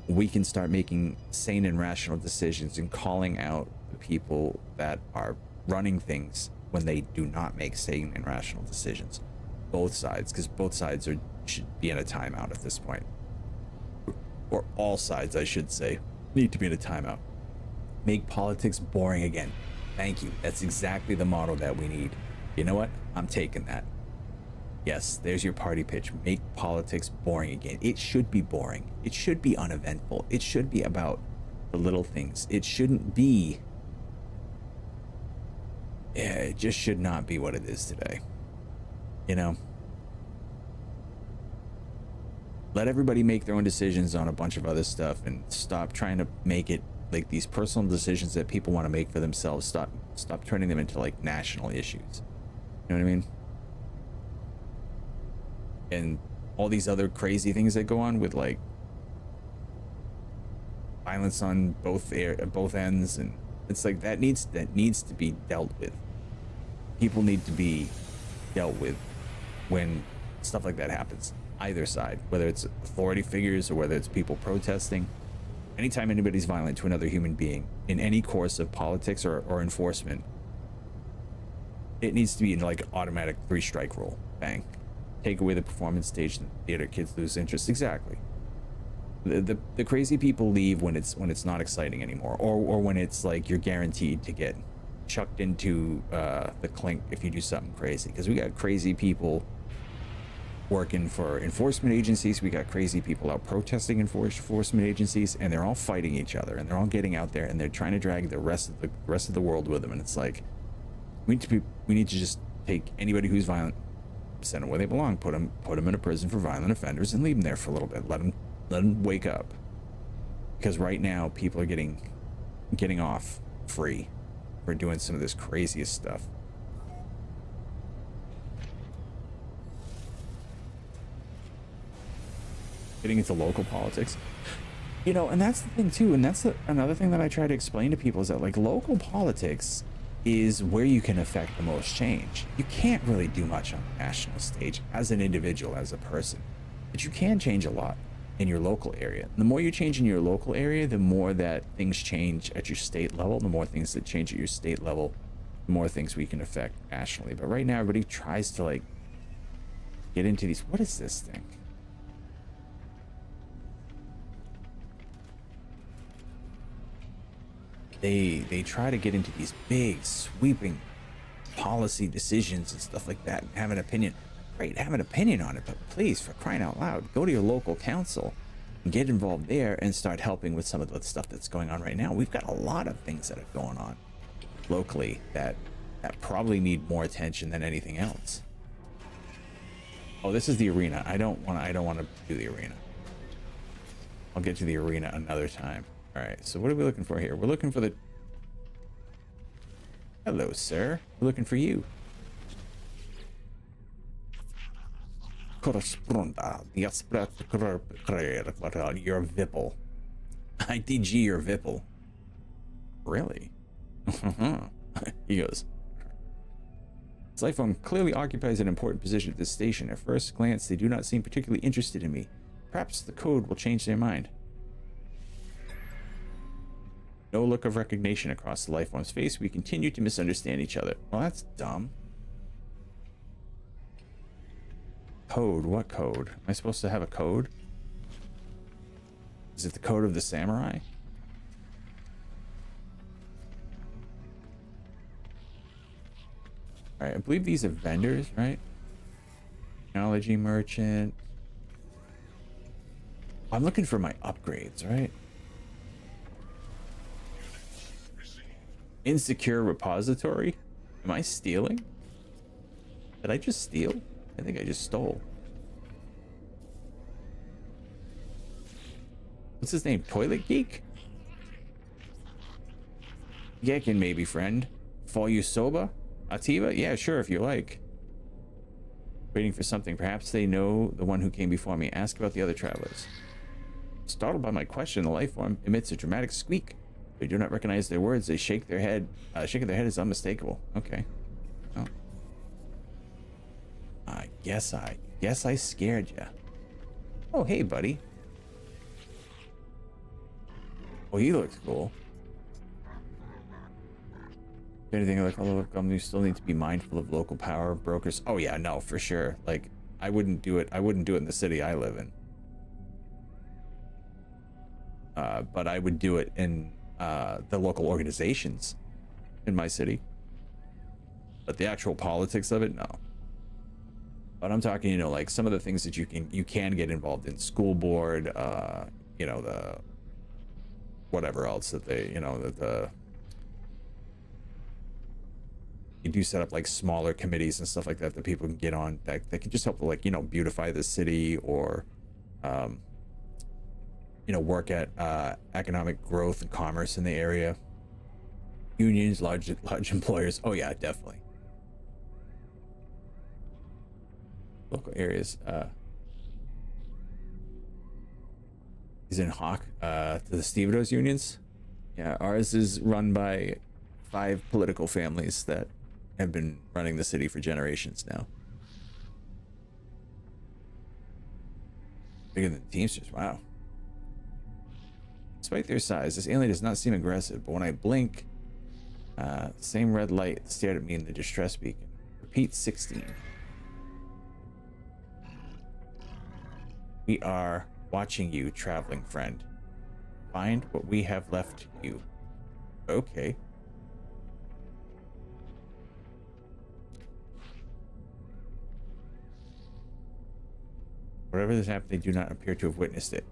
we can start making sane and rational decisions and calling out the people that are running things when they do not make sane and rational decisions. Both sides, because both sides should be in a timeout at this point, or all sides, I should say, need to be in a timeout. Make politics boring again. Thank you. That's exactly the model that we need. You know what? I'm taking that. Yes, there's your party pitch. Make politics boring again. It should be boring. It should be uneventful. It should be about the little things. It shouldn't be... Yeah, it just should not be what it is today. You know? Let everybody make their own decisions on a bunch of other stuff and stop trying to make it like these personal decisions that people want to make for themselves. Stop turning them into like national issues. You know what I mean? And all these other crazy things that go on with like violence on both ends, and it's like that needs to be dealt with. People need to be dealt with when stuff like that happens. Either side, whether it's authority figures or whether it's people protesting. Anytime anybody's violent to another human being in any course of politics or enforcement, it needs to be in like automatic 3-strike rule. Bang. Take away the performance stage and theater, kids lose interest. Exactly. The crazy people leave when it's not exciting anymore, or when it's like you're guaranteed to get chucked into the clink if you do something crazy. Because we got crazy people working for enforcement agencies, we got crazy people out protesting enforcement agencies, and they're all fighting each other, and they're all getting out there, and they're trying to drag the rest of the world with them. And it's like we need to just take anybody who's violent, send them where they belong, put them in a prison for violent offenders, and leave them there for a little bit. Let them wake up, because right now people are getting off free for doing some of this craziest stuff. Getting into local politics, you know, and that's the thing too, and that's another thing that I try to explain to people, is that like local politics is where you can affect the most change. You can't really do much on the national stage as an individual, as a person, but you can change a lot in your local area. And the more you change in your local area, the more that things change at your state level. The more things that change at your state level, the more things we can affect nationally. But right now everybody tries to like get into these, what is this thing? They try to get into these big sweeping policy decisions and stuff like that and have an opinion. Great, have an opinion on it, but please, for crying out loud, go to your local council and get involved there and start helping with some of the stuff that's going on right now. We've got a lot of things that are going on locally that probably need more attention than anything else. Oh, this is the arena. I don't want to do the arena. I'll get to the arena another time. All right, so what are we looking for here? We're looking for the... Hello, sir. We're looking for you. Corresponda. You're Vipple. ITG, you're Vipple. Really? He goes. This life form clearly occupies an important position at this station. At first glance, they do not seem particularly interested in me. Perhaps the code will change their mind. No look of recognition across the life form's face. We continue to misunderstand each other. Well, that's dumb. Code? What code? Am I supposed to have a code? Is it the code of the samurai? All right, I believe these are vendors, right? Technology merchant. I'm looking for my upgrades, right? Insecure repository? Am I stealing? Did I just steal? I think I just stole. What's his name? Toilet Geek? Gekin, maybe, friend. Soba? Ativa? Yeah, sure, if you like. Waiting for something. Perhaps they know the one who came before me. Ask about the other travelers. Startled by my question, the life form emits a dramatic squeak. They do not recognize their words. They shake their head. Shaking their head is unmistakable. Okay. Oh. I guess I scared you. Oh, hey, buddy. Oh, he looks cool. If anything like all of them, you still need to be mindful of local power brokers. Oh yeah, no, for sure. Like, I wouldn't do it. I wouldn't do it in the city I live in. But I would do it in the local organizations in my city. But the actual politics of it, no. But I'm talking, you know, like some of the things that you can get involved in. School board, you know, the whatever else that they, you know, you do set up like smaller committees and stuff like that that people can get on that can just help to, like, you know, beautify the city or you know, work at economic growth and commerce in the area. Unions, large employers. Oh yeah, definitely. Local areas. He's in Hawk to the Stevedos unions. Yeah, ours is run by 5 political families that have been running the city for generations now. Bigger than the Teamsters, wow. Despite their size, this alien does not seem aggressive, but when I blink, same red light stared at me in the distress beacon. Repeat 16. We are watching you, traveling friend. Find what we have left you. Okay. Whatever has happened, they do not appear to have witnessed it.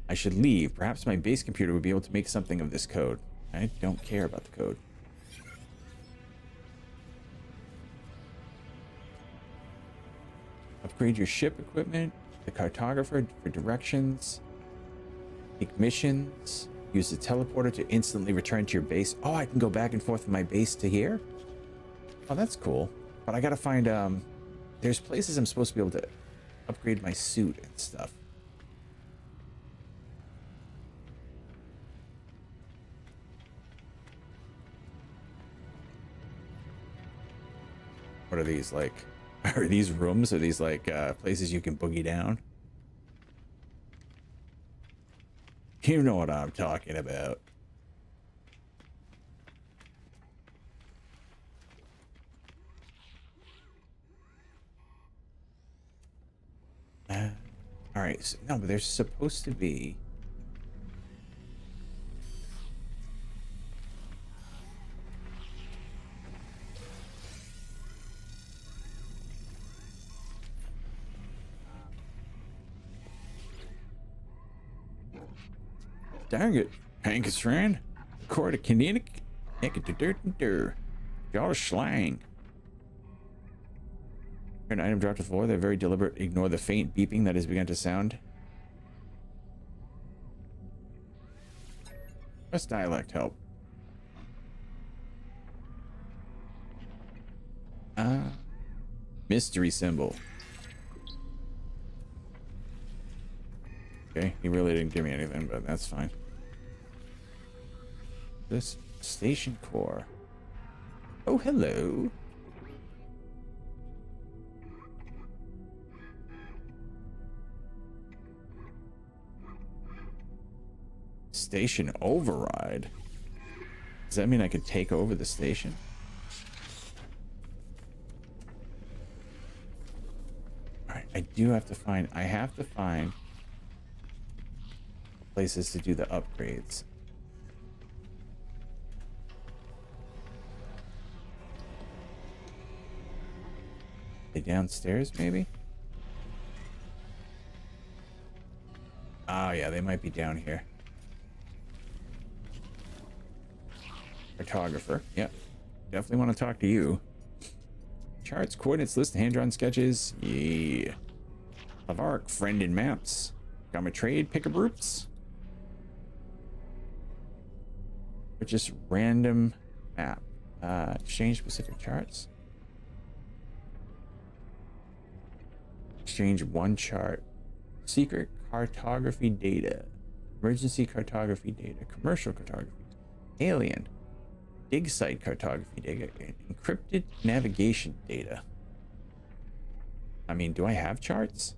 I should leave. Perhaps my base computer would be able to make something of this code. I don't care about the code. Upgrade your ship equipment. The cartographer for directions. Take missions. Use the teleporter to instantly return to your base. Oh, I can go back and forth from my base to here? Oh, that's cool. But I gotta find, there's places I'm supposed to be able to upgrade my suit and stuff. What are these, like? Are these rooms? Are these like places you can boogie down? You know what I'm talking about. All right, so, no, but there's supposed to be. Dang it, Hank Strand, Court of Kinetic, y'all slang. An item dropped to the floor. They're very deliberate. Ignore the faint beeping that has begun to sound. Best dialect help. Mystery symbol. Okay, he really didn't give me anything, but that's fine. This station core. Oh, hello. Station override. Does that mean I could take over the station? All right, I do have to find. I have to find places to do the upgrades. downstairs, maybe? Oh, yeah, they might be down here. Cartographer. Yep. Definitely want to talk to you. Charts, coordinates, list, hand-drawn sketches. Yeah. Lavark, friend in maps. Gamma trade, pick-up groups. Or just random map. Exchange specific charts. Exchange one chart. Secret cartography data. Emergency cartography data. Commercial cartography. Alien. Dig site cartography data. Encrypted navigation data. I mean, do I have charts?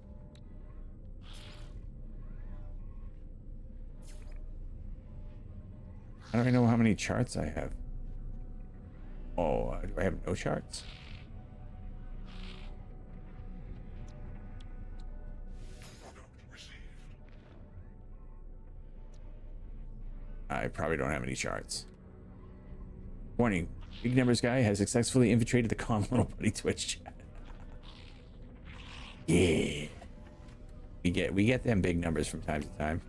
I don't know how many charts I have. Oh, do I have no charts? I probably don't have any charts. Warning, Big Numbers Guy has successfully infiltrated the Calm Little Buddy Twitch chat. Yeah. We get them big numbers from time to time.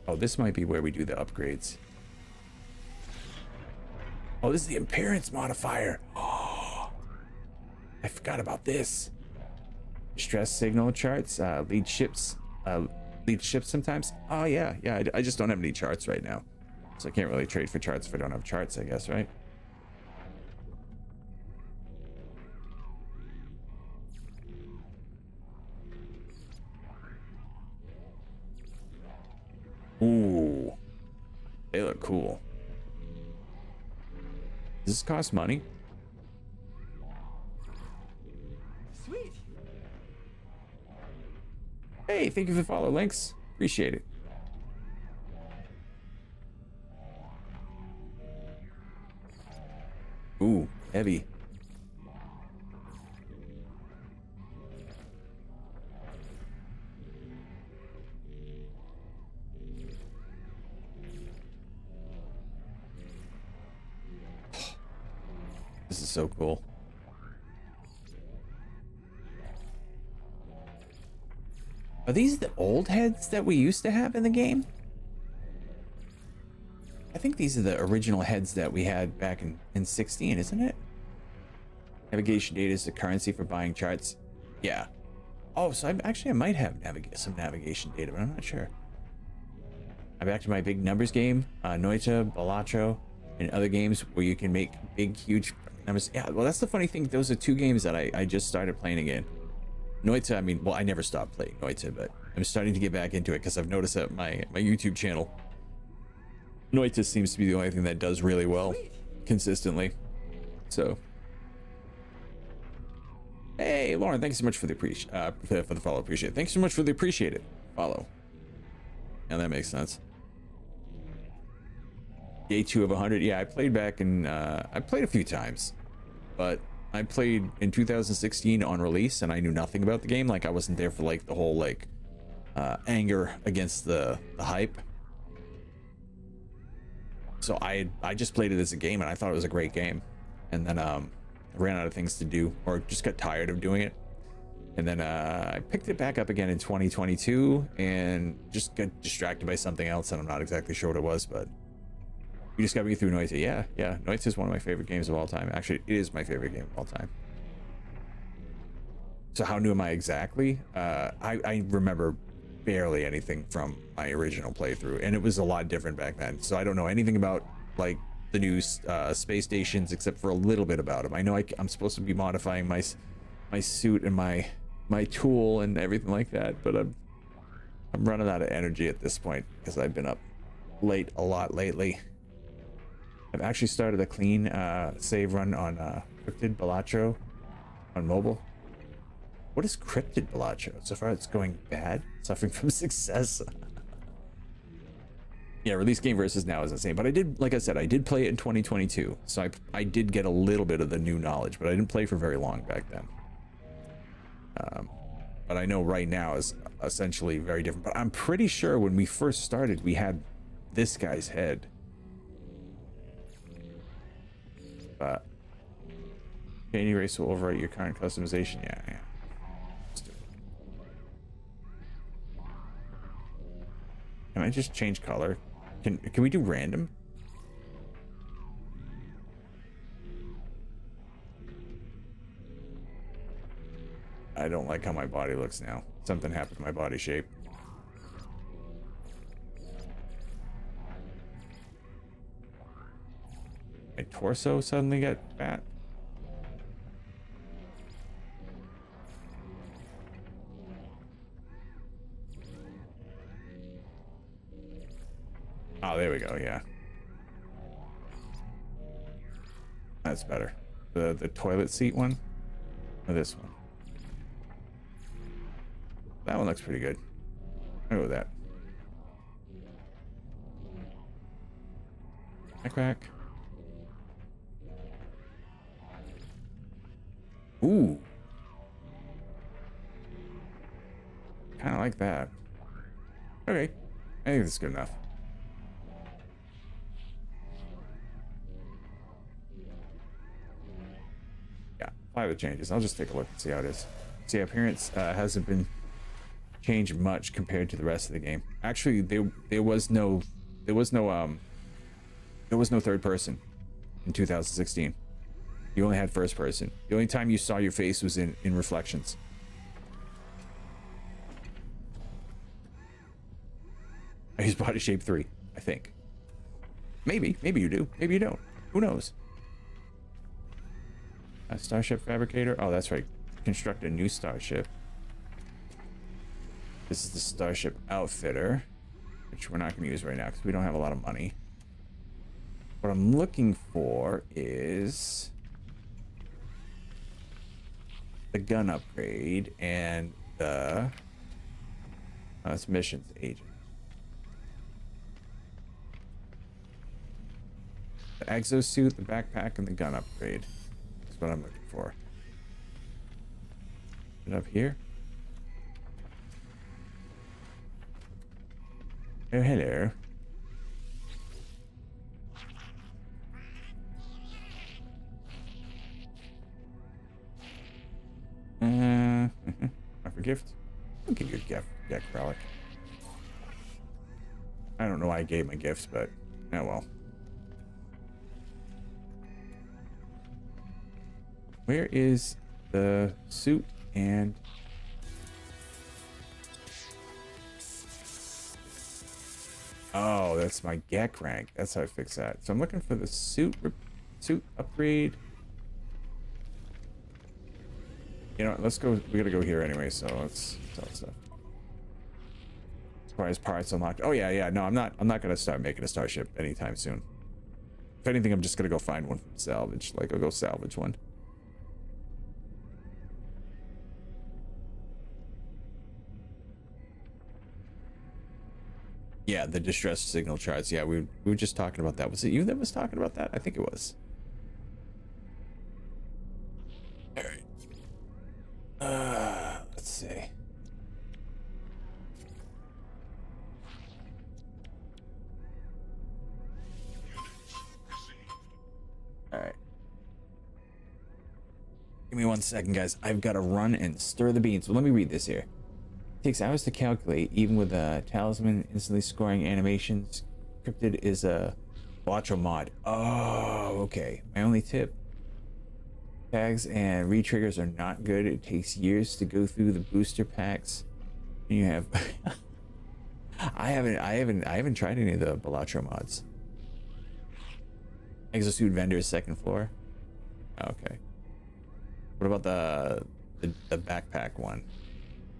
Oh, this might be where we do the upgrades. Oh, this is the appearance modifier. Oh, I forgot about this. Stress signal charts, lead ships sometimes. Oh yeah, I just don't have any charts right now, so I can't really trade for charts if I don't have charts, I guess, right? Ooh, they look cool. Does this cost money? Sweet. Hey, thank you for the follow, Links. Appreciate it. Ooh, heavy. This is so cool. Are these the old heads that we used to have in the game? I think these are the original heads that we had back in 16, isn't it? Navigation data is the currency for buying charts. Yeah. Oh, so I might have some navigation data, but I'm not sure. I'm back to my big numbers game, Noita, Balatro, and other games where you can make big, huge numbers. Yeah, well, that's the funny thing. Those are two games that I just started playing again. Noita, I mean, well, I never stopped playing Noita, but I'm starting to get back into it because I've noticed that my YouTube channel, Noita seems to be the only thing that does really well consistently. So, hey, Lauren, thanks so much for the for the follow. Appreciate it. Thanks so much for the appreciate it follow. Yeah, that makes sense. Day 2 of 100. Yeah, I played back in, I played a few times, but I played in 2016 on release and I knew nothing about the game. Like I wasn't there for like the whole like anger against the hype. So I just played it as a game and I thought it was a great game. And then I ran out of things to do or just got tired of doing it. And then I picked it back up again in 2022 and just got distracted by something else and I'm not exactly sure what it was, but you just got me through Noita. Yeah, Noita is one of my favorite games of all time. Actually, it is my favorite game of all time. So how new am I exactly? I remember barely anything from my original playthrough, and it was a lot different back then. So I don't know anything about like the new space stations except for a little bit about them. I know I'm supposed to be modifying my suit and my tool and everything like that, but I'm running out of energy at this point because I've been up late a lot lately. I've actually started a clean save run on Cryptid Balatro on mobile. What is Cryptid Balatro? So far it's going bad, suffering from success. Yeah, release game versus now is insane. But I did, like I said, I did play it in 2022. So I did get a little bit of the new knowledge, but I didn't play for very long back then. But I know right now is essentially very different. But I'm pretty sure when we first started, we had this guy's head. but any race will overwrite your current customization. Yeah, yeah. Let's do it. Can I just change color? Can we do random? I don't like how my body looks now. Something happened to my body shape. My torso suddenly got fat. Oh, there we go, yeah. That's better. The toilet seat one? Or this one? That one looks pretty good. I'll go with that. Crack. Ooh. Kind of like that. Okay. I think that's good enough. Yeah, apply the changes. I'll just take a look and see how it is. See, appearance hasn't been changed much compared to the rest of the game. Actually, there was no third person in 2016. You only had first person. The only time you saw your face was in reflections. I use body shape 3, I think. Maybe you do. Maybe you don't. Who knows? A starship fabricator. Oh, that's right. Construct a new starship. This is the starship outfitter, which we're not going to use right now because we don't have a lot of money. What I'm looking for is the gun upgrade and the it's missions agent. The exosuit, the backpack, and the gun upgrade is what I'm looking for. Put it up here. Oh, hello. For gift. I'll give you a gift, Relic. I don't know why I gave my gifts, but oh well. Where is the suit and oh, that's my GAC rank. That's how I fix that. So I'm looking for the suit upgrade. You know, let's go. We gotta go here anyway, so let's sell stuff. Prize parts unlocked. Oh yeah. No, I'm not gonna start making a starship anytime soon. If anything, I'm just gonna go find one from salvage. Like I'll go salvage one. Yeah, the distress signal charts. Yeah, we were just talking about that. Was it you that was talking about that? I think it was. All right. Let's see. All right. Give me 1 second, guys. I've got to run and stir the beans. Well, let me read this here. It takes hours to calculate, even with a talisman instantly scoring animations. Cryptid is a Botcho mod. Oh, okay. My only tip. Tags and retriggers are not good. It takes years to go through the booster packs. You have I haven't tried any of the Balatro mods. Exosuit vendor is second floor. Okay. What about the backpack one?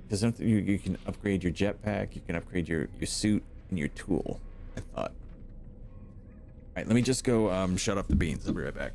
Because you can upgrade your jetpack, you can upgrade your suit and your tool, I thought. Alright, let me just go shut up the beans. I'll be right back.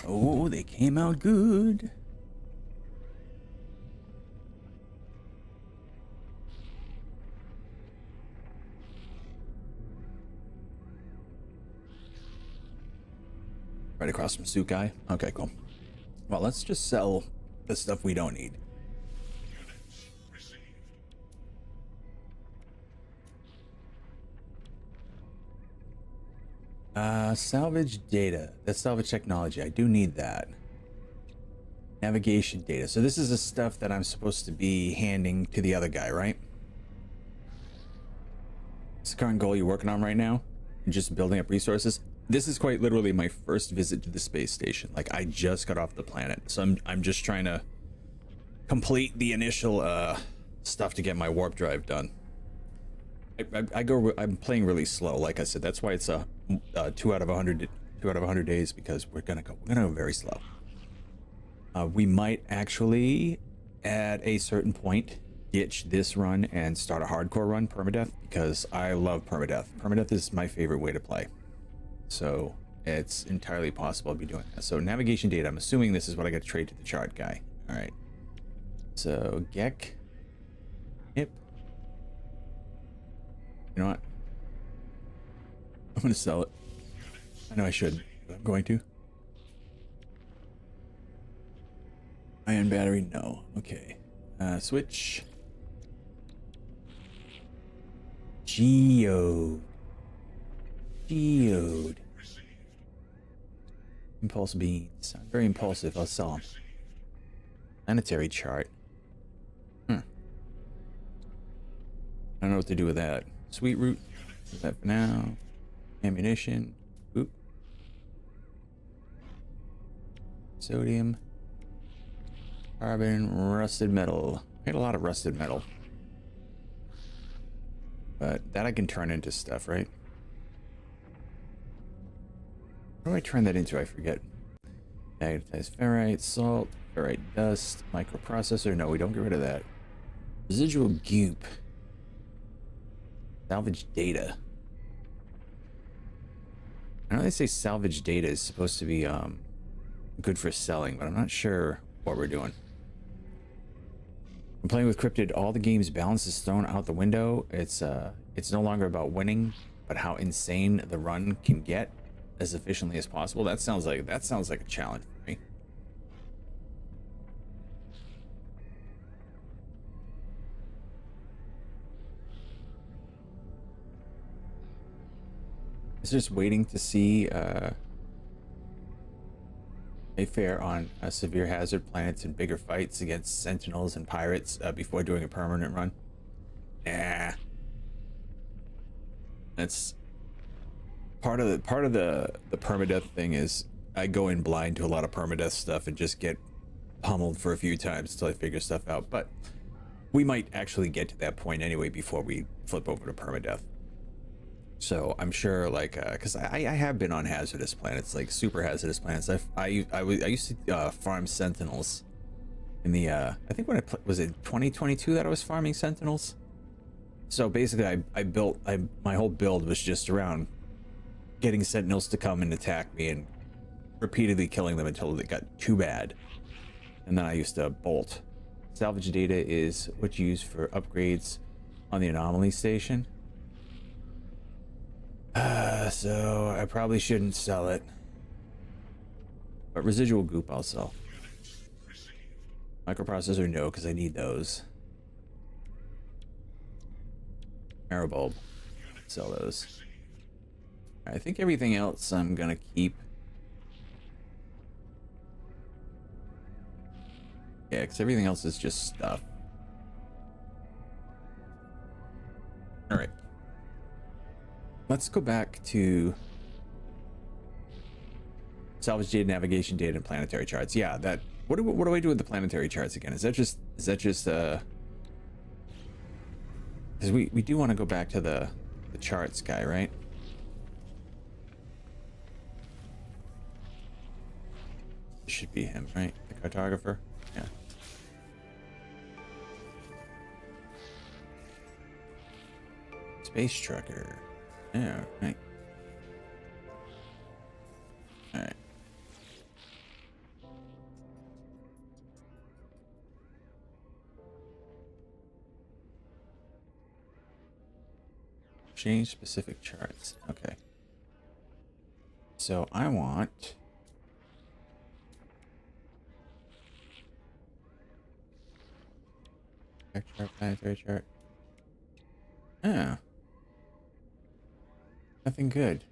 Oh, they came out good. Right across from Sukai. Okay, cool. Well, let's just sell the stuff we don't need. Salvage data. That's salvage technology. I do need that. Navigation data. So this is the stuff that I'm supposed to be handing to the other guy, right? It's the current goal you're working on right now? And just building up resources? This is quite literally my first visit to the space station. Like, I just got off the planet. So I'm just trying to complete the initial stuff to get my warp drive done. I'm playing really slow, like I said. That's why it's a 2 out of 100 days, because we're gonna go very slow. We might actually, at a certain point, ditch this run and start a hardcore run, permadeath, because I love permadeath. Permadeath is my favorite way to play. So it's entirely possible I'll be doing that. So navigation data, I'm assuming this is what I got to trade to the chart guy. All right. So Gek. Yep. You know what? I'm going to sell it. I know I should, but I'm going to. Ion battery, no. Okay. Switch. Geode. Impulse beans. I'm very impulsive. I'll sell them. Planetary chart. I don't know what to do with that. Sweet root. Leave that for now. Ammunition. Oop. Sodium. Carbon. Rusted metal. I got a lot of rusted metal. But that I can turn into stuff, right? What do I turn that into? I forget. Magnetized ferrite, salt, ferrite dust, microprocessor. No, we don't get rid of that. Residual goop. Salvage data. I know they say salvage data is supposed to be good for selling, but I'm not sure what we're doing. I'm playing with Cryptid. All the game's balance is thrown out the window. It's no longer about winning, but how insane the run can get as efficiently as possible. That sounds like a challenge for me. It's just waiting to see a fare on severe hazard planets and bigger fights against sentinels and pirates before doing a permanent run. Nah. That's part of the permadeath thing. Is I go in blind to a lot of permadeath stuff and just get pummeled for a few times until I figure stuff out. But we might actually get to that point anyway before we flip over to permadeath. So I'm sure, like, because I have been on hazardous planets, like super hazardous planets. I used to farm sentinels in the I think when was it 2022 that I was farming sentinels. So basically, my whole build was just around getting sentinels to come and attack me and repeatedly killing them until it got too bad. And then I used to bolt. Salvage data is what you use for upgrades on the anomaly station. So I probably shouldn't sell it. But residual goop I'll sell. Microprocessor, no, because I need those. Arrow bulb. Sell those. I think everything else I'm gonna keep. Yeah, because everything else is just stuff. Alright. Let's go back to salvage data, navigation data, and planetary charts. Yeah, that. What do I do with the planetary charts again? Is that just because we do want to go back to the charts guy, right? It should be him, right? The cartographer. Yeah. Space trucker. Yeah, right. Alright. Change specific charts. Okay. So I want... chart, planetary chart. Ah. Nothing good.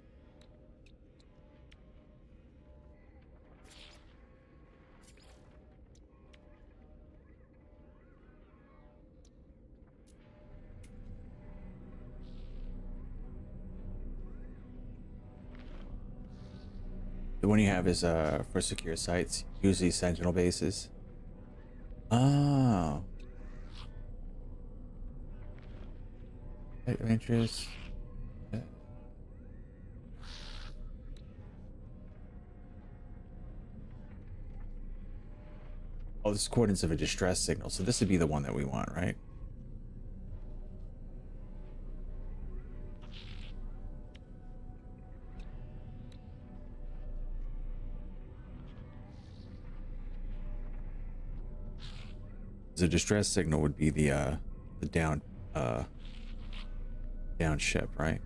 The one you have is for secure sites, usually Sentinel bases. Oh. Site of interest. Oh, this is coordinates of a distress signal. So this would be the one that we want, right? The distress signal would be the down down ship, right?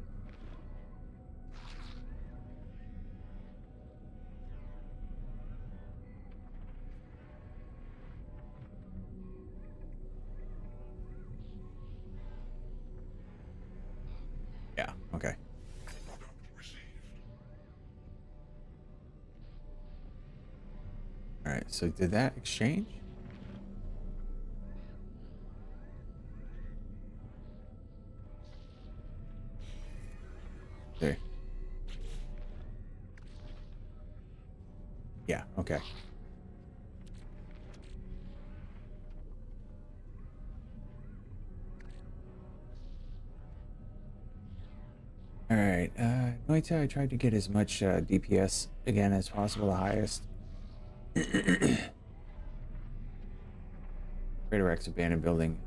Yeah, okay. All right, so did that exchange? There. Yeah, okay. All right, Noita, I tried to get as much DPS again as possible, the highest. Greater X abandoned building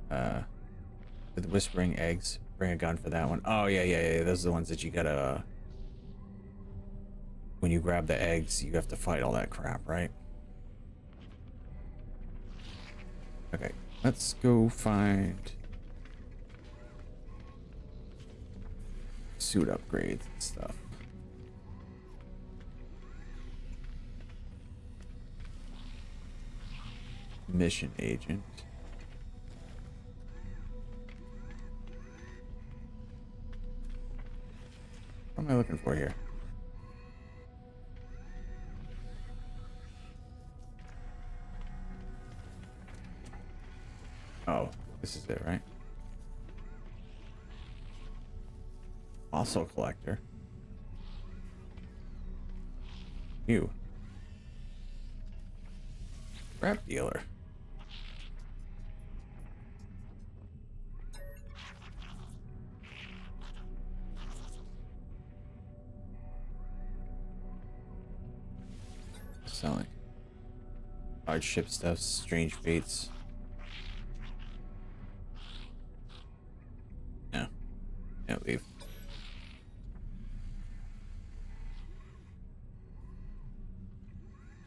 with whispering eggs. Bring a gun for that one. Oh yeah. Those are the ones that you gotta when you grab the eggs, you have to fight all that crap, right? Okay, let's go find suit upgrades and stuff. Mission agent. What am I looking for here? Oh, this is it, right? Fossil collector. You. Scrap dealer. Selling. Large ship stuff, strange fates. No. No, leave.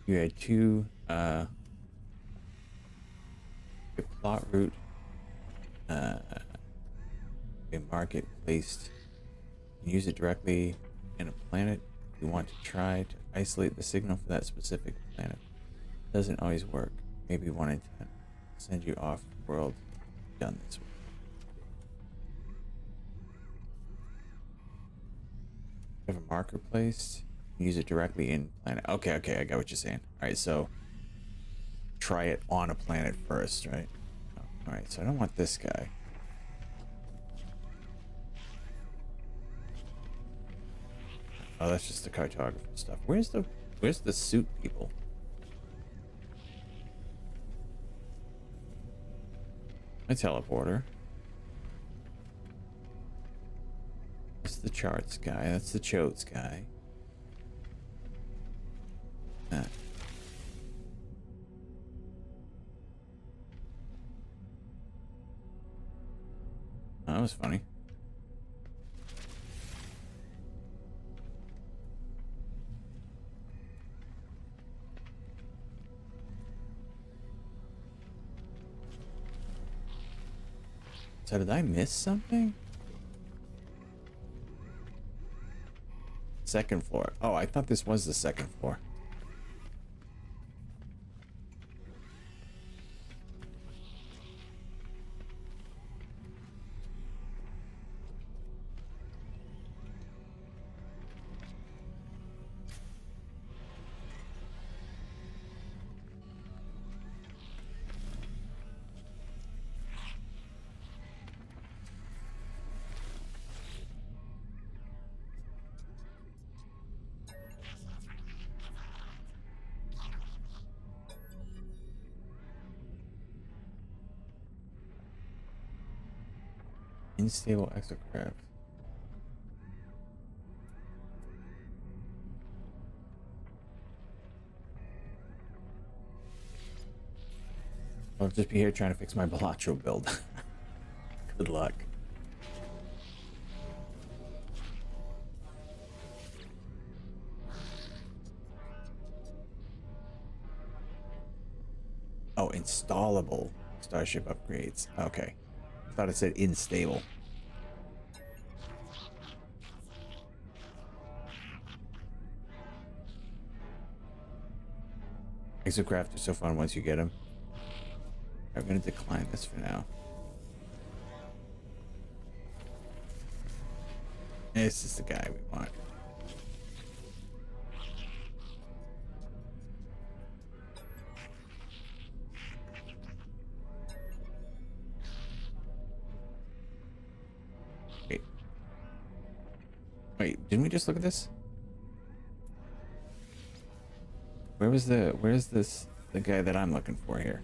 You had two, a plot route, a market placed. You can use it directly in a planet. You want to try to isolate the signal for that specific planet. Doesn't always work. Maybe 1 in 10. Send you off world. Done this way. You have a marker placed. Use it directly in planet. Okay, I got what you're saying. All right, so try it on a planet first, right? Oh, all right, so I don't want this guy. Oh, that's just the cartographer stuff. Where's the suit people? A teleporter. That's the charts guy. That's the chotes guy. That was funny. So did I miss something? Second floor. Oh, I thought this was the second floor. Unstable exocraft. I'll just be here trying to fix my Balatro build. Good luck. Oh, installable starship upgrades. Okay. I thought it said unstable. Exocraft are so fun once you get them. I'm going to decline this for now. This is the guy we want. Wait, didn't we just look at this? Where's the guy that I'm looking for here?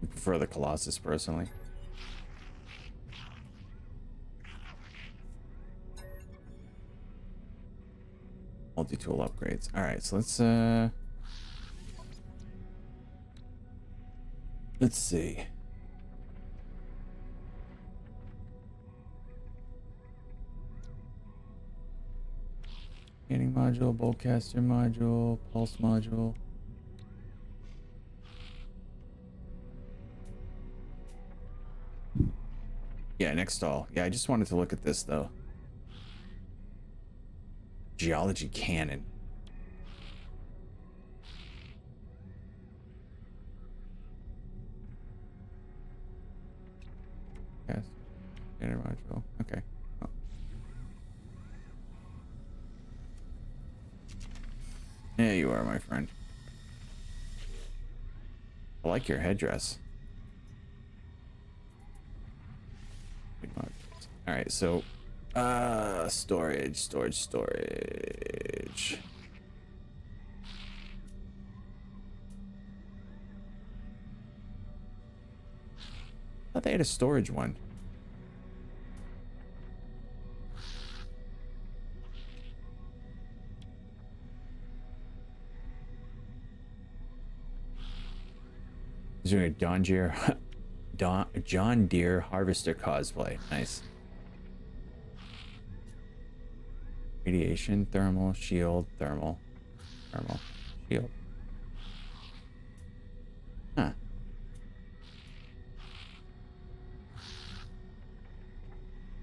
I prefer the Colossus personally. Multi-tool upgrades. All right, so let's see. Scanning module, boltcaster module, pulse module. Yeah, next stall. Yeah, I just wanted to look at this though. Geology cannon. Yes. Scanner module. Okay. Oh. There you are, my friend. I like your headdress. All right, so storage. I thought they had a storage one. He's doing a John Deere harvester cosplay. Nice. Radiation, thermal, shield, thermal, shield. Huh.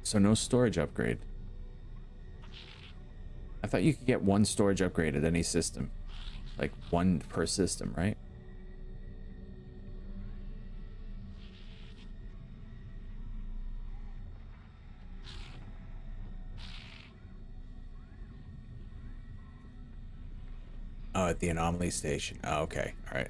So no storage upgrade. I thought you could get one storage upgrade at any system. Like one per system, right? Oh, at the anomaly station. Oh, okay. All right.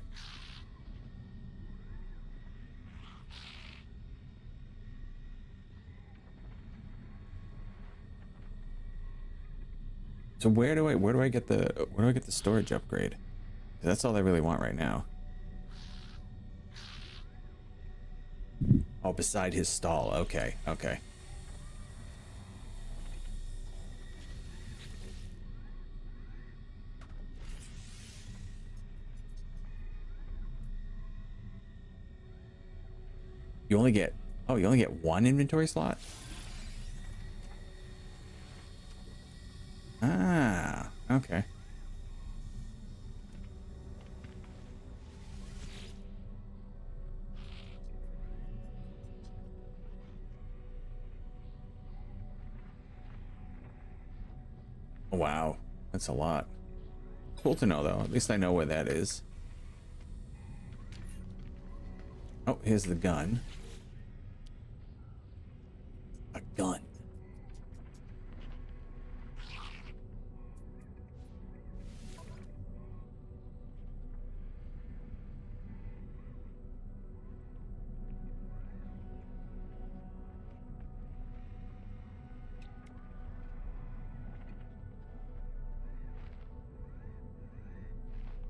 So where do I get the storage upgrade? 'Cause that's all I really want right now. Oh, beside his stall. Okay. Okay. You only get Oh, you only get one inventory slot? Ah, okay. Wow, that's a lot. Cool to know, though. At least I know where that is. Oh, here's the gun. A gun.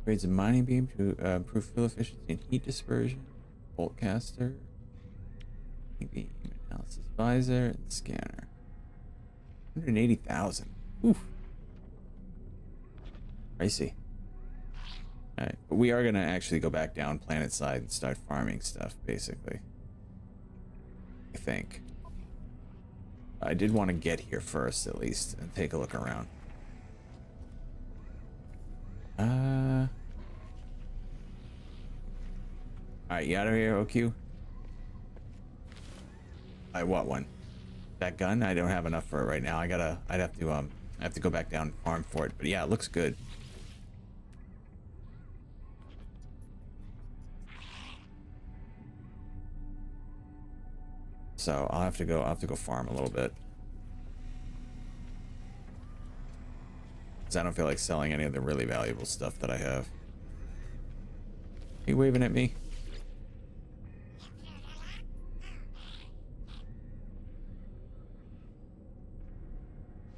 Creates a mining beam to improve fuel efficiency and heat dispersion. Bolt caster. Beam analysis visor and scanner. 180,000. Oof. Pricey. Alright, but we are gonna actually go back down planet side and start farming stuff, basically. I think. I did want to get here first, at least, and take a look around. Alright, you out of here, OQ? I want one. That gun? I don't have enough for it right now. I'd have to go back down and farm for it. But yeah, it looks good. So I'll have to go farm a little bit. Because I don't feel like selling any of the really valuable stuff that I have. Are you waving at me?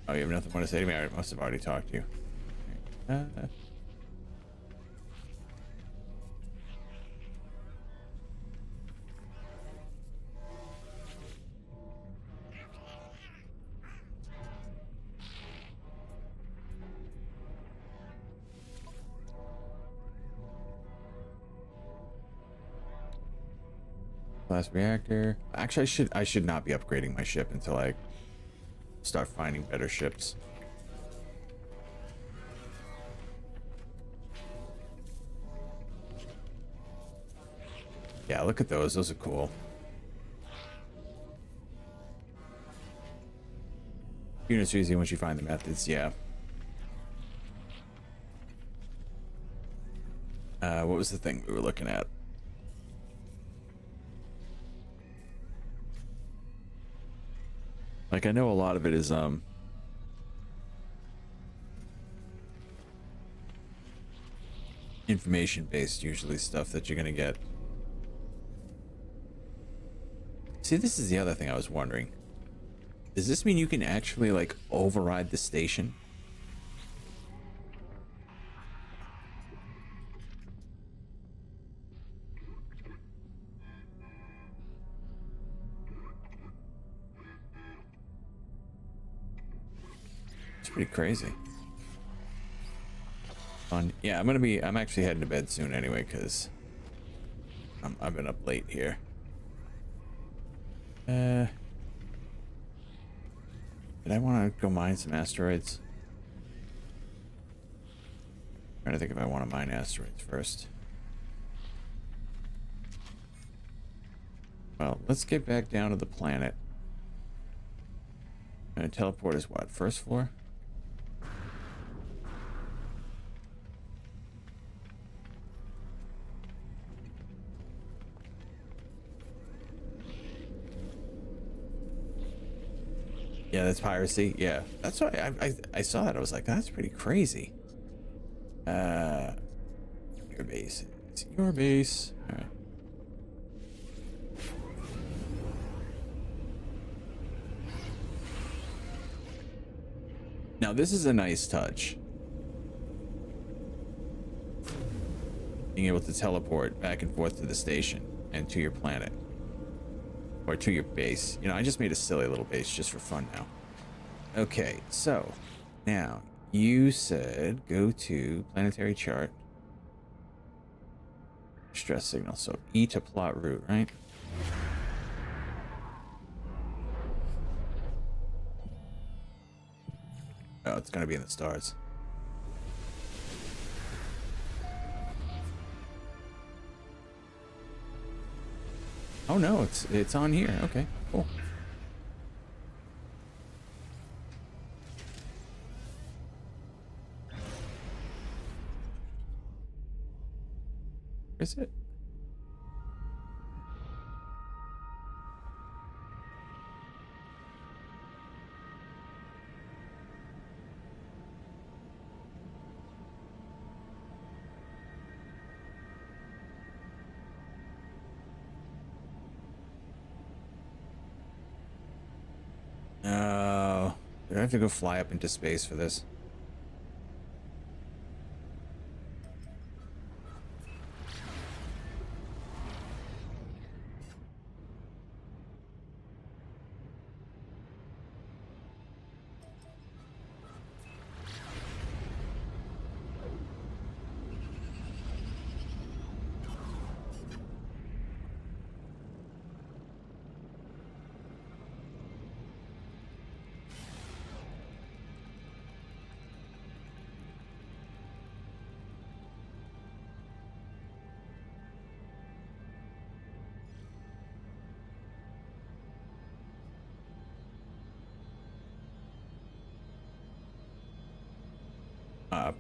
Oh, you have nothing more to say to me? I must have already talked to you. Blast reactor. Actually, I should not be upgrading my ship until I start finding better ships. Yeah, look at those. Those are cool. Units are easy once you find the methods. Yeah. What was the thing we were looking at? Like, I know a lot of it is information based, usually stuff that you're gonna get. See, this is the other thing I was wondering. Does this mean you can actually like override the station? It's pretty crazy. Fun. Yeah, I'm actually heading to bed soon anyway, because I've been up late here. Did I want to go mine some asteroids? I'm trying to think if I want to mine asteroids first. Well, let's get back down to the planet. And teleport is what? First floor? Yeah, that's piracy. Yeah, that's why I saw that. I was like, that's pretty crazy. Your base. It's your base. All right. Now this is a nice touch. Being able to teleport back and forth to the station and to your planet. Or to your base. You know, I just made a silly little base just for fun now. Okay, so now you said go to planetary chart. Stress signal. So E to plot route, right? Oh, it's gonna be in the stars. Oh no, it's on here. Okay, cool. Where's it? Oh, do I have to go fly up into space for this?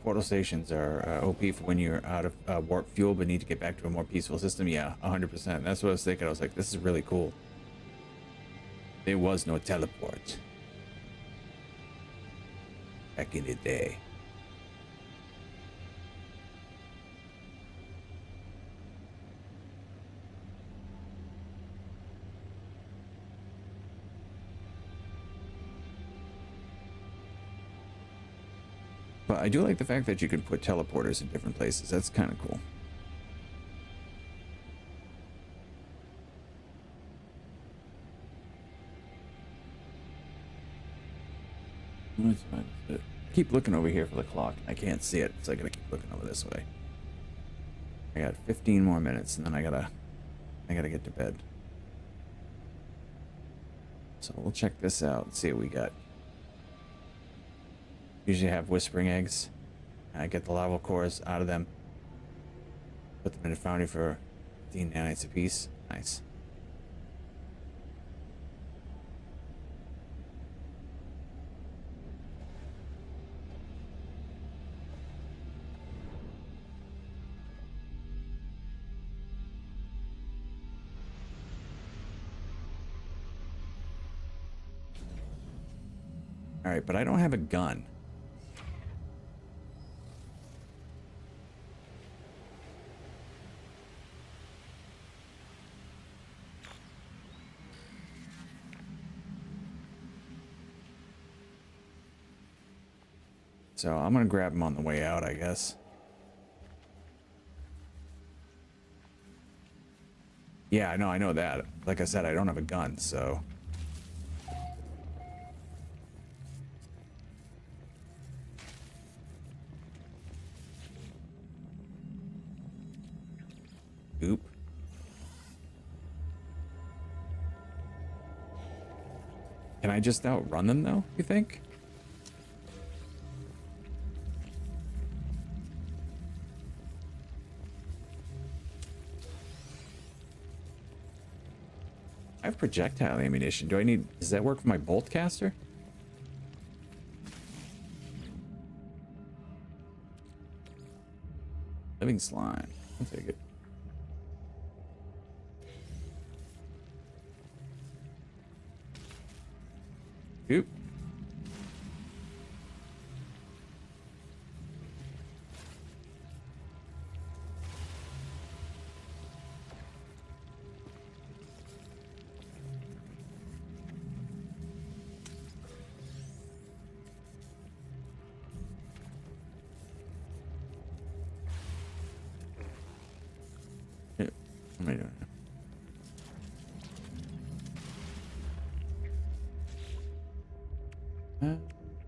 Portal stations are OP for when you're out of warp fuel but need to get back to a more peaceful system. Yeah, 100%. That's what I was thinking. I was like, this is really cool. There was no teleport back in the day. But I do like the fact that you can put teleporters in different places. That's kind of cool. Keep looking over here for the clock. I can't see it, so I gotta keep looking over this way. I got 15 more minutes, and then I gotta get to bed. So we'll check this out and see what we got. Usually have whispering eggs. I get the lava cores out of them. Put them in a foundry for 15 nanites apiece. Nice. All right, but I don't have a gun. So I'm gonna grab him on the way out, I guess. Yeah, I know that. Like I said, I don't have a gun, so. Oop. Can I just outrun them though, you think? I have projectile ammunition. Does that work for my bolt caster? Living slime. I'll take it. Oop. Yeah, what am I doing?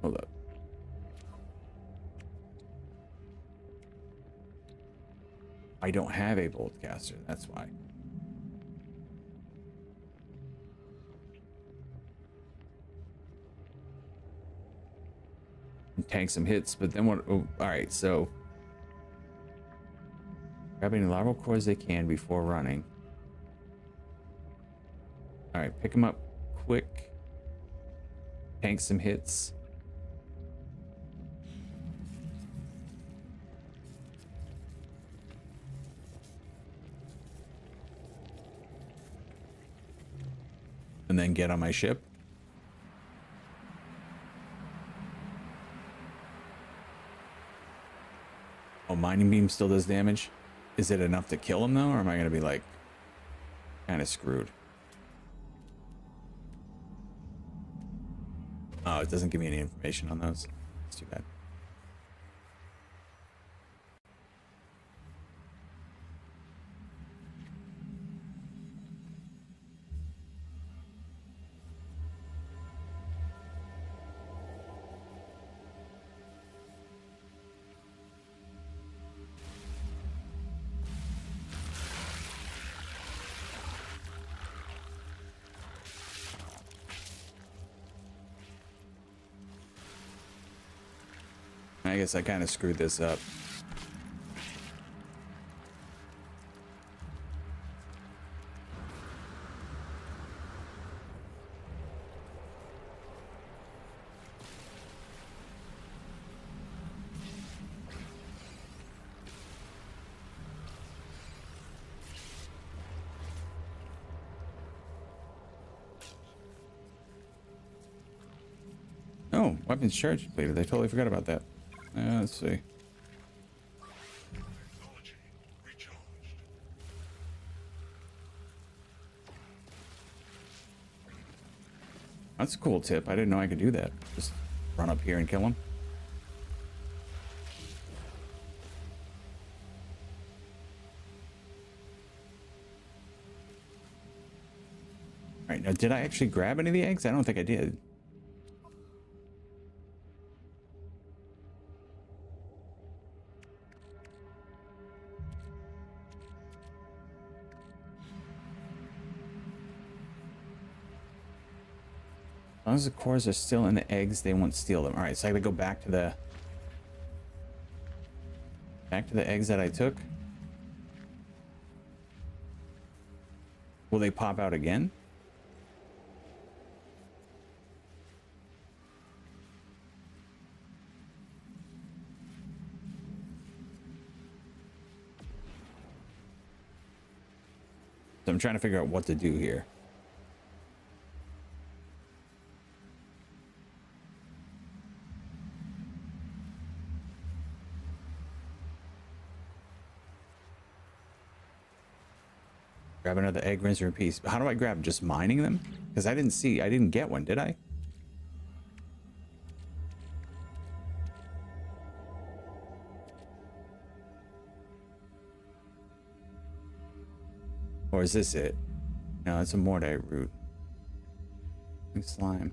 Hold up. I don't have a bolt caster, that's why. and tank some hits, but then what? Oh, all right, so grab any larval cores they can before running. All right, pick them up quick. Tank some hits. And then get on my ship. Oh, mining beam still does damage. Is it enough to kill him though, or am I going to be like kind of screwed? Oh, it doesn't give me any information on those. It's too bad. I guess I kind of screwed this up. Oh, weapons charge completed. I totally forgot about that. Let's see. That's a cool tip. I didn't know I could do that. Just run up here and kill him. All right, now did I actually grab any of the eggs? I don't think I did. As long as the cores are still in the eggs, they won't steal them. All right, so I gotta go back to the eggs that I took. Will they pop out again? So I'm trying to figure out what to do here. Grab another egg, rinse, and repeat. How do I grab? Just mining them? Because I didn't get one, did I? Or is this it? No, it's a Mordite root. Slime.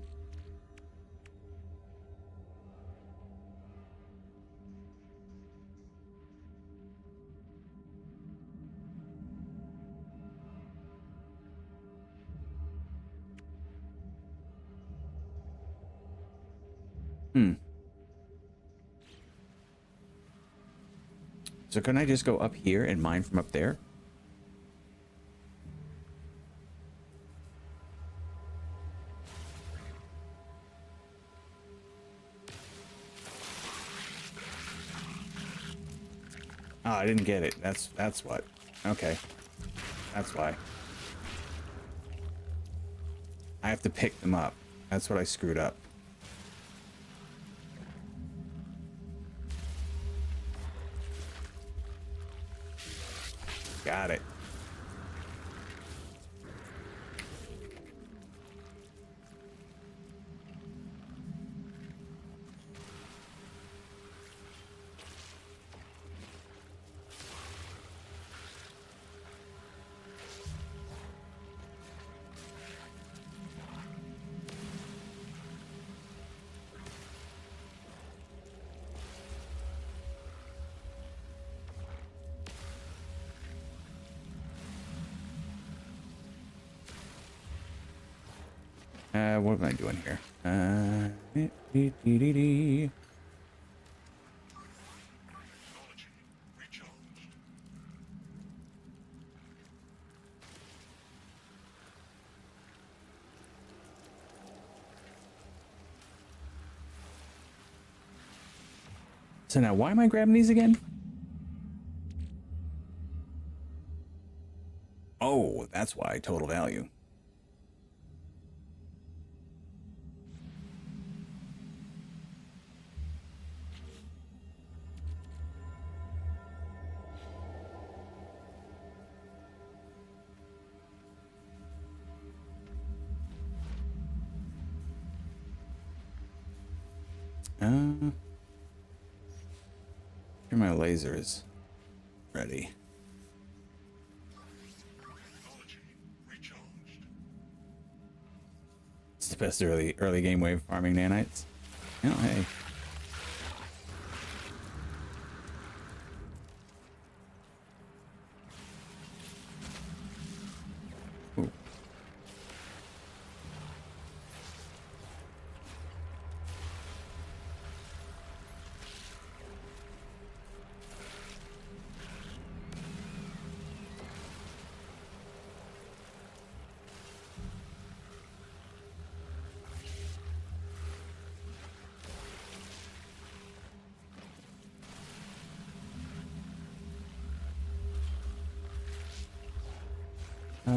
So can I just go up here and mine from up there? Oh, I didn't get it. That's what. Okay. That's why. I have to pick them up. That's what I screwed up. Got it. What am I doing here? So now why am I grabbing these again? Oh, that's why. Total value. Here my laser is ready. It's the best early game way of farming nanites. Oh, hey. Ooh.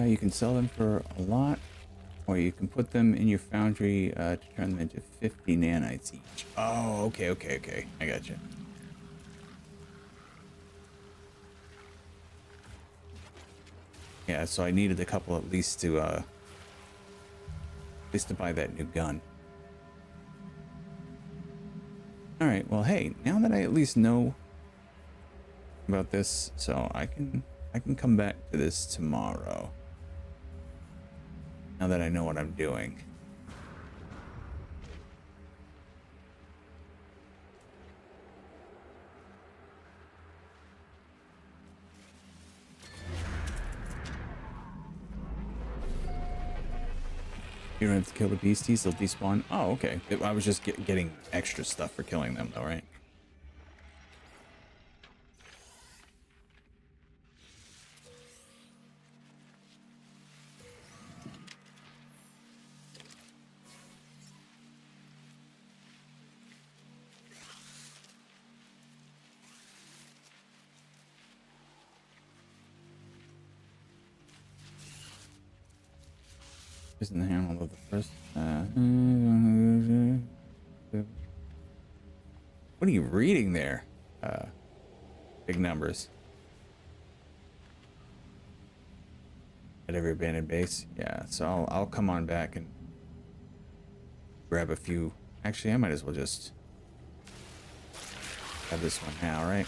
You can sell them for a lot, or you can put them in your foundry to turn them into 50 nanites each. Oh, okay. I got you. Yeah, so I needed a couple at least to buy that new gun. All right. Well, hey, now that I at least know about this, so I can come back to this tomorrow. Now that I know what I'm doing. You don't have to kill the beasties, they'll despawn. Oh, okay. I was just getting extra stuff for killing them though, right? Isn't the handle of the first? What are you reading there? Big numbers. At every abandoned base. Yeah, so I'll come on back and grab a few. Actually, I might as well just have this one now, right?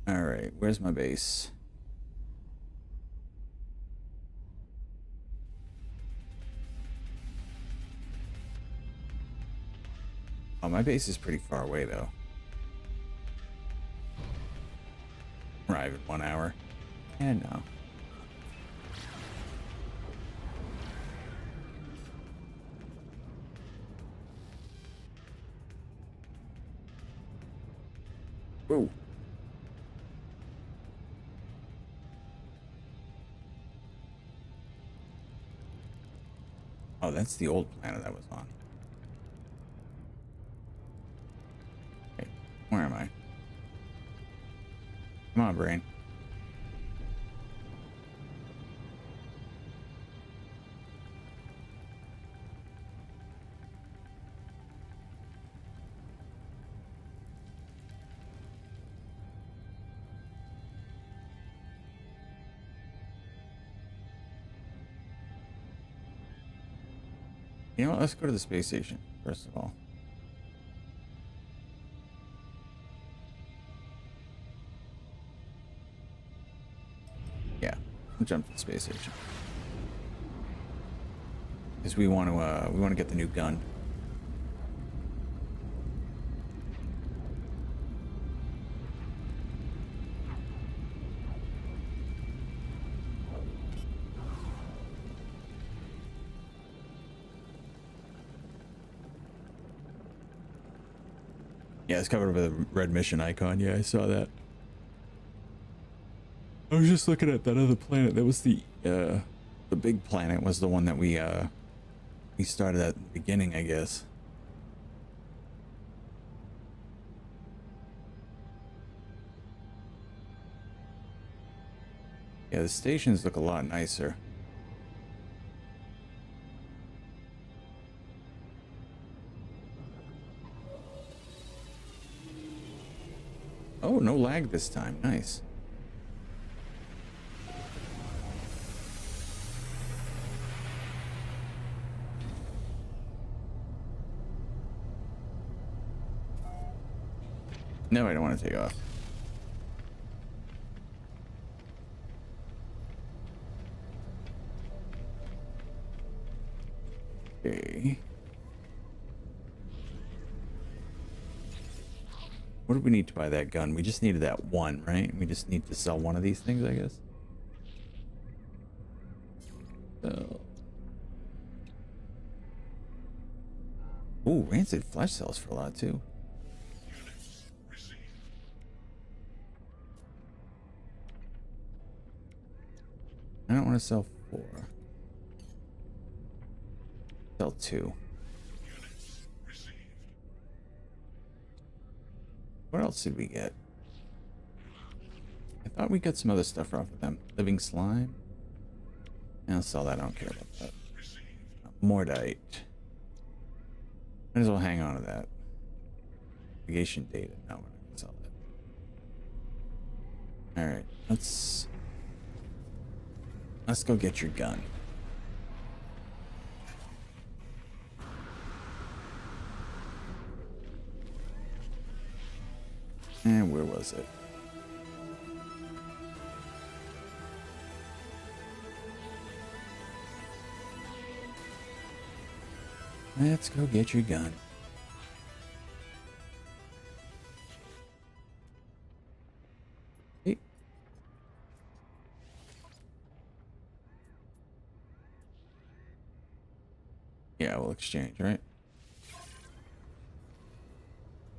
All right, where's my base? Oh, my base is pretty far away though. Arrive in 1 hour. And no. Whoa. Oh, that's the old planet I was on. Okay, where am I? Come on, brain. You know what? Let's go to the space station, first of all. Yeah, we'll jump to the space station. Because we want to get the new gun. Yeah, it's covered with a red mission icon. Yeah, I saw that. I was just looking at that other planet. That was the big planet was the one that we started at the beginning, I guess. Yeah, the stations look a lot nicer. Oh, no lag this time. Nice. No, I don't want to take off. Okay. What do we need to buy that gun? We just needed that one, right? We just need to sell one of these things, I guess. So. Ooh, rancid flesh sells for a lot too. I don't want to sell 4. Sell 2. What else did we get? I thought we got some other stuff off of them. Living slime. I'll sell that. I don't care about that. Mordite. Might as well hang on to that. Navigation data. No, we're not gonna sell that. All right, let's go get your gun. And where was it? Let's go get your gun. Hey. Yeah, we'll exchange, right?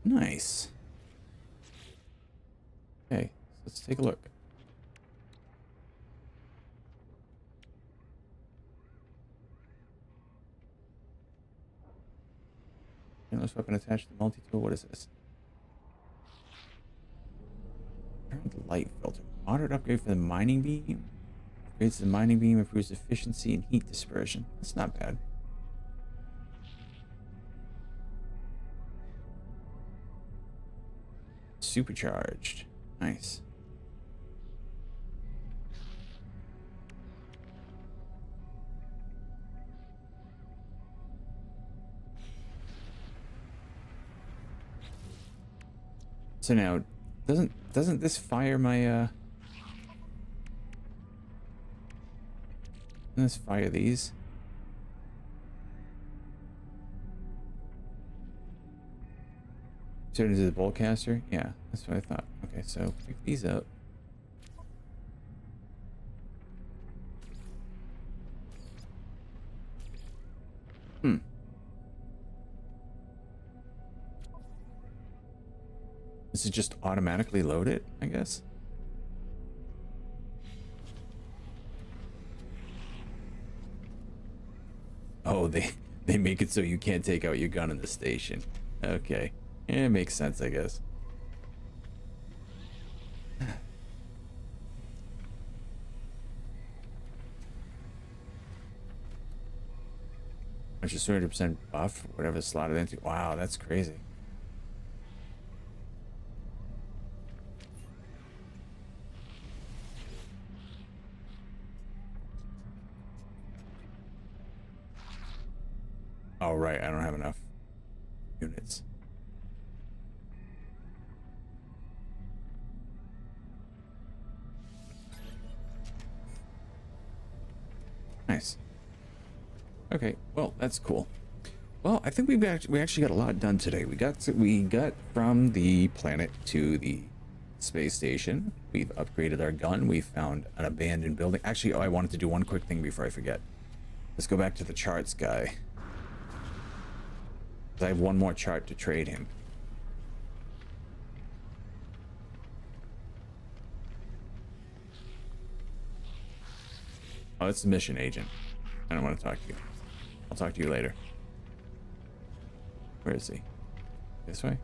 Nice. Okay, let's take a look. Let's weapon attached to the multi-tool. What is this? Turn the light filter. Moderate upgrade for the mining beam. Upgrades the mining beam, improves efficiency and heat dispersion. That's not bad. Supercharged. Nice. So now, doesn't this fire my doesn't this fire these? Turn into the boltcaster? Yeah, that's what I thought. Okay, so pick these up. Does it just automatically load it, I guess? Oh, they make it so you can't take out your gun in the station. Okay. Yeah, it makes sense, I guess. Which is 200% buff, whatever it's slotted into. Wow, that's crazy. Oh, right, I don't have enough units. Nice. Okay, well, that's cool. Well, I think we actually got a lot done today. We got from the planet to the space station. We've upgraded our gun. We found an abandoned building. Actually, oh, I wanted to do one quick thing before I forget. Let's go back to the charts guy. I have one more chart to trade him. Oh, it's the mission agent. I don't want to talk to you. I'll talk to you later. Where is he? This way?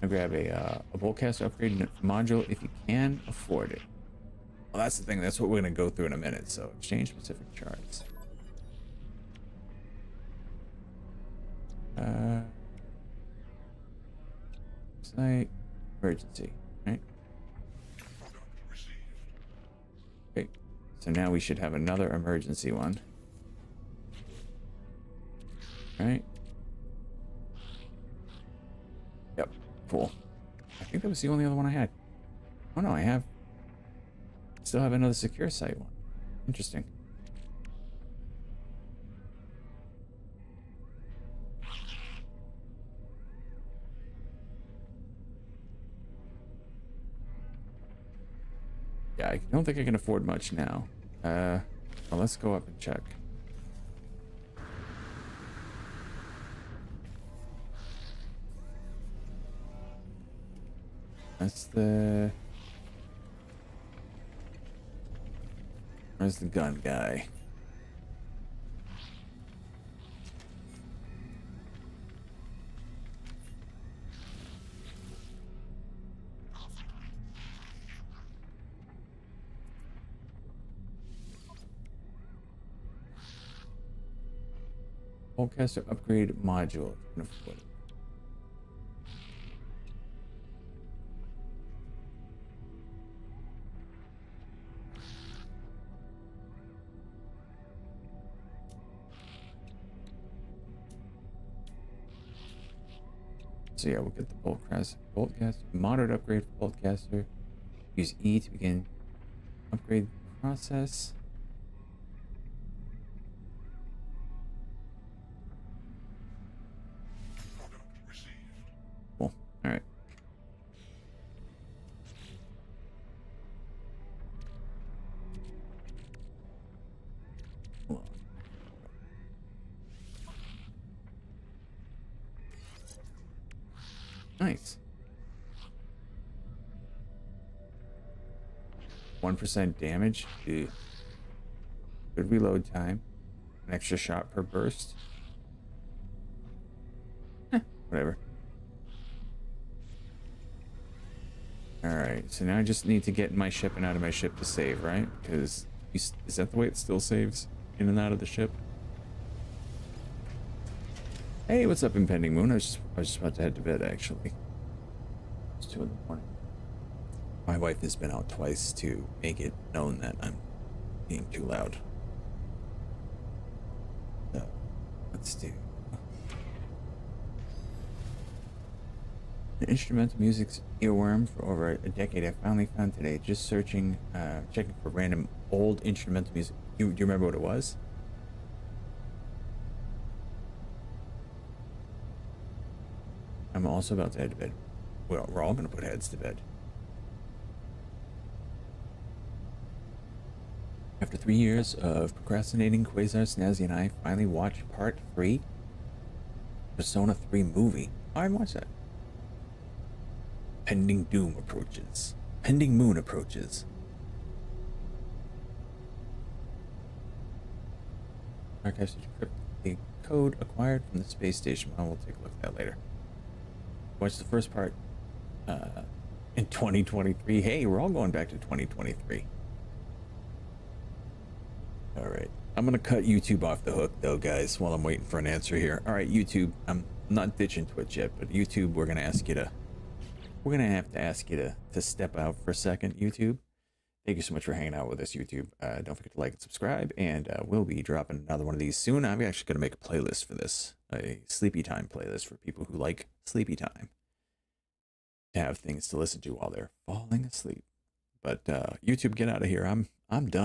I'll grab a Boltcaster upgrade module if you can afford it. Well, that's the thing. That's what we're going to go through in a minute. So, exchange specific charts. Site emergency, right? Okay. So now we should have another emergency one. Right? Yep. Cool. I think that was the only other one I had. Oh no, I still have another secure site one. Interesting. Yeah, I don't think I can afford much now. Well, let's go up and check. That's the... Where's the gun guy? Boltcaster upgrade module. So yeah, we'll get the Boltcaster moderate upgrade for Boltcaster. Use E to begin upgrade process. Cool. All right. Hold on. Nice. 1% damage. Ew. Good reload time. An extra shot per burst. Whatever. Alright, so now I just need to get in my ship and out of my ship to save, right? Because is that the way it still saves? In and out of the ship? Hey, what's up, Impending Moon? I was just about to head to bed, actually. It's 2 in the morning. My wife has been out twice to make it known that I'm being too loud. So, let's do... An instrumental music's earworm for over a decade I finally found today. Just searching, checking for random old instrumental music. Do you remember what it was? I'm also about to head to bed. Well, we're all going to put heads to bed. After 3 years of procrastinating, Quasar, Snazzy, and I finally watched part 3 Persona 3 movie. Oh, I haven't watched that. Pending Doom approaches. Pending Moon approaches. Archives to decrypt the code acquired from the space station. Well, we'll take a look at that later. Watch the first part in 2023. Hey, we're all going back to 2023. All right. I'm going to cut YouTube off the hook, though, guys, while I'm waiting for an answer here. All right, YouTube. I'm not ditching Twitch yet, but YouTube, we're going to ask you to... We're going to have to ask you to step out for a second, YouTube. Thank you so much for hanging out with us, YouTube. Don't forget to like and subscribe, and we'll be dropping another one of these soon. I'm actually going to make a playlist for this, a sleepy time playlist for people who like sleepy time, to have things to listen to while they're falling asleep. But YouTube, get out of here. I'm done.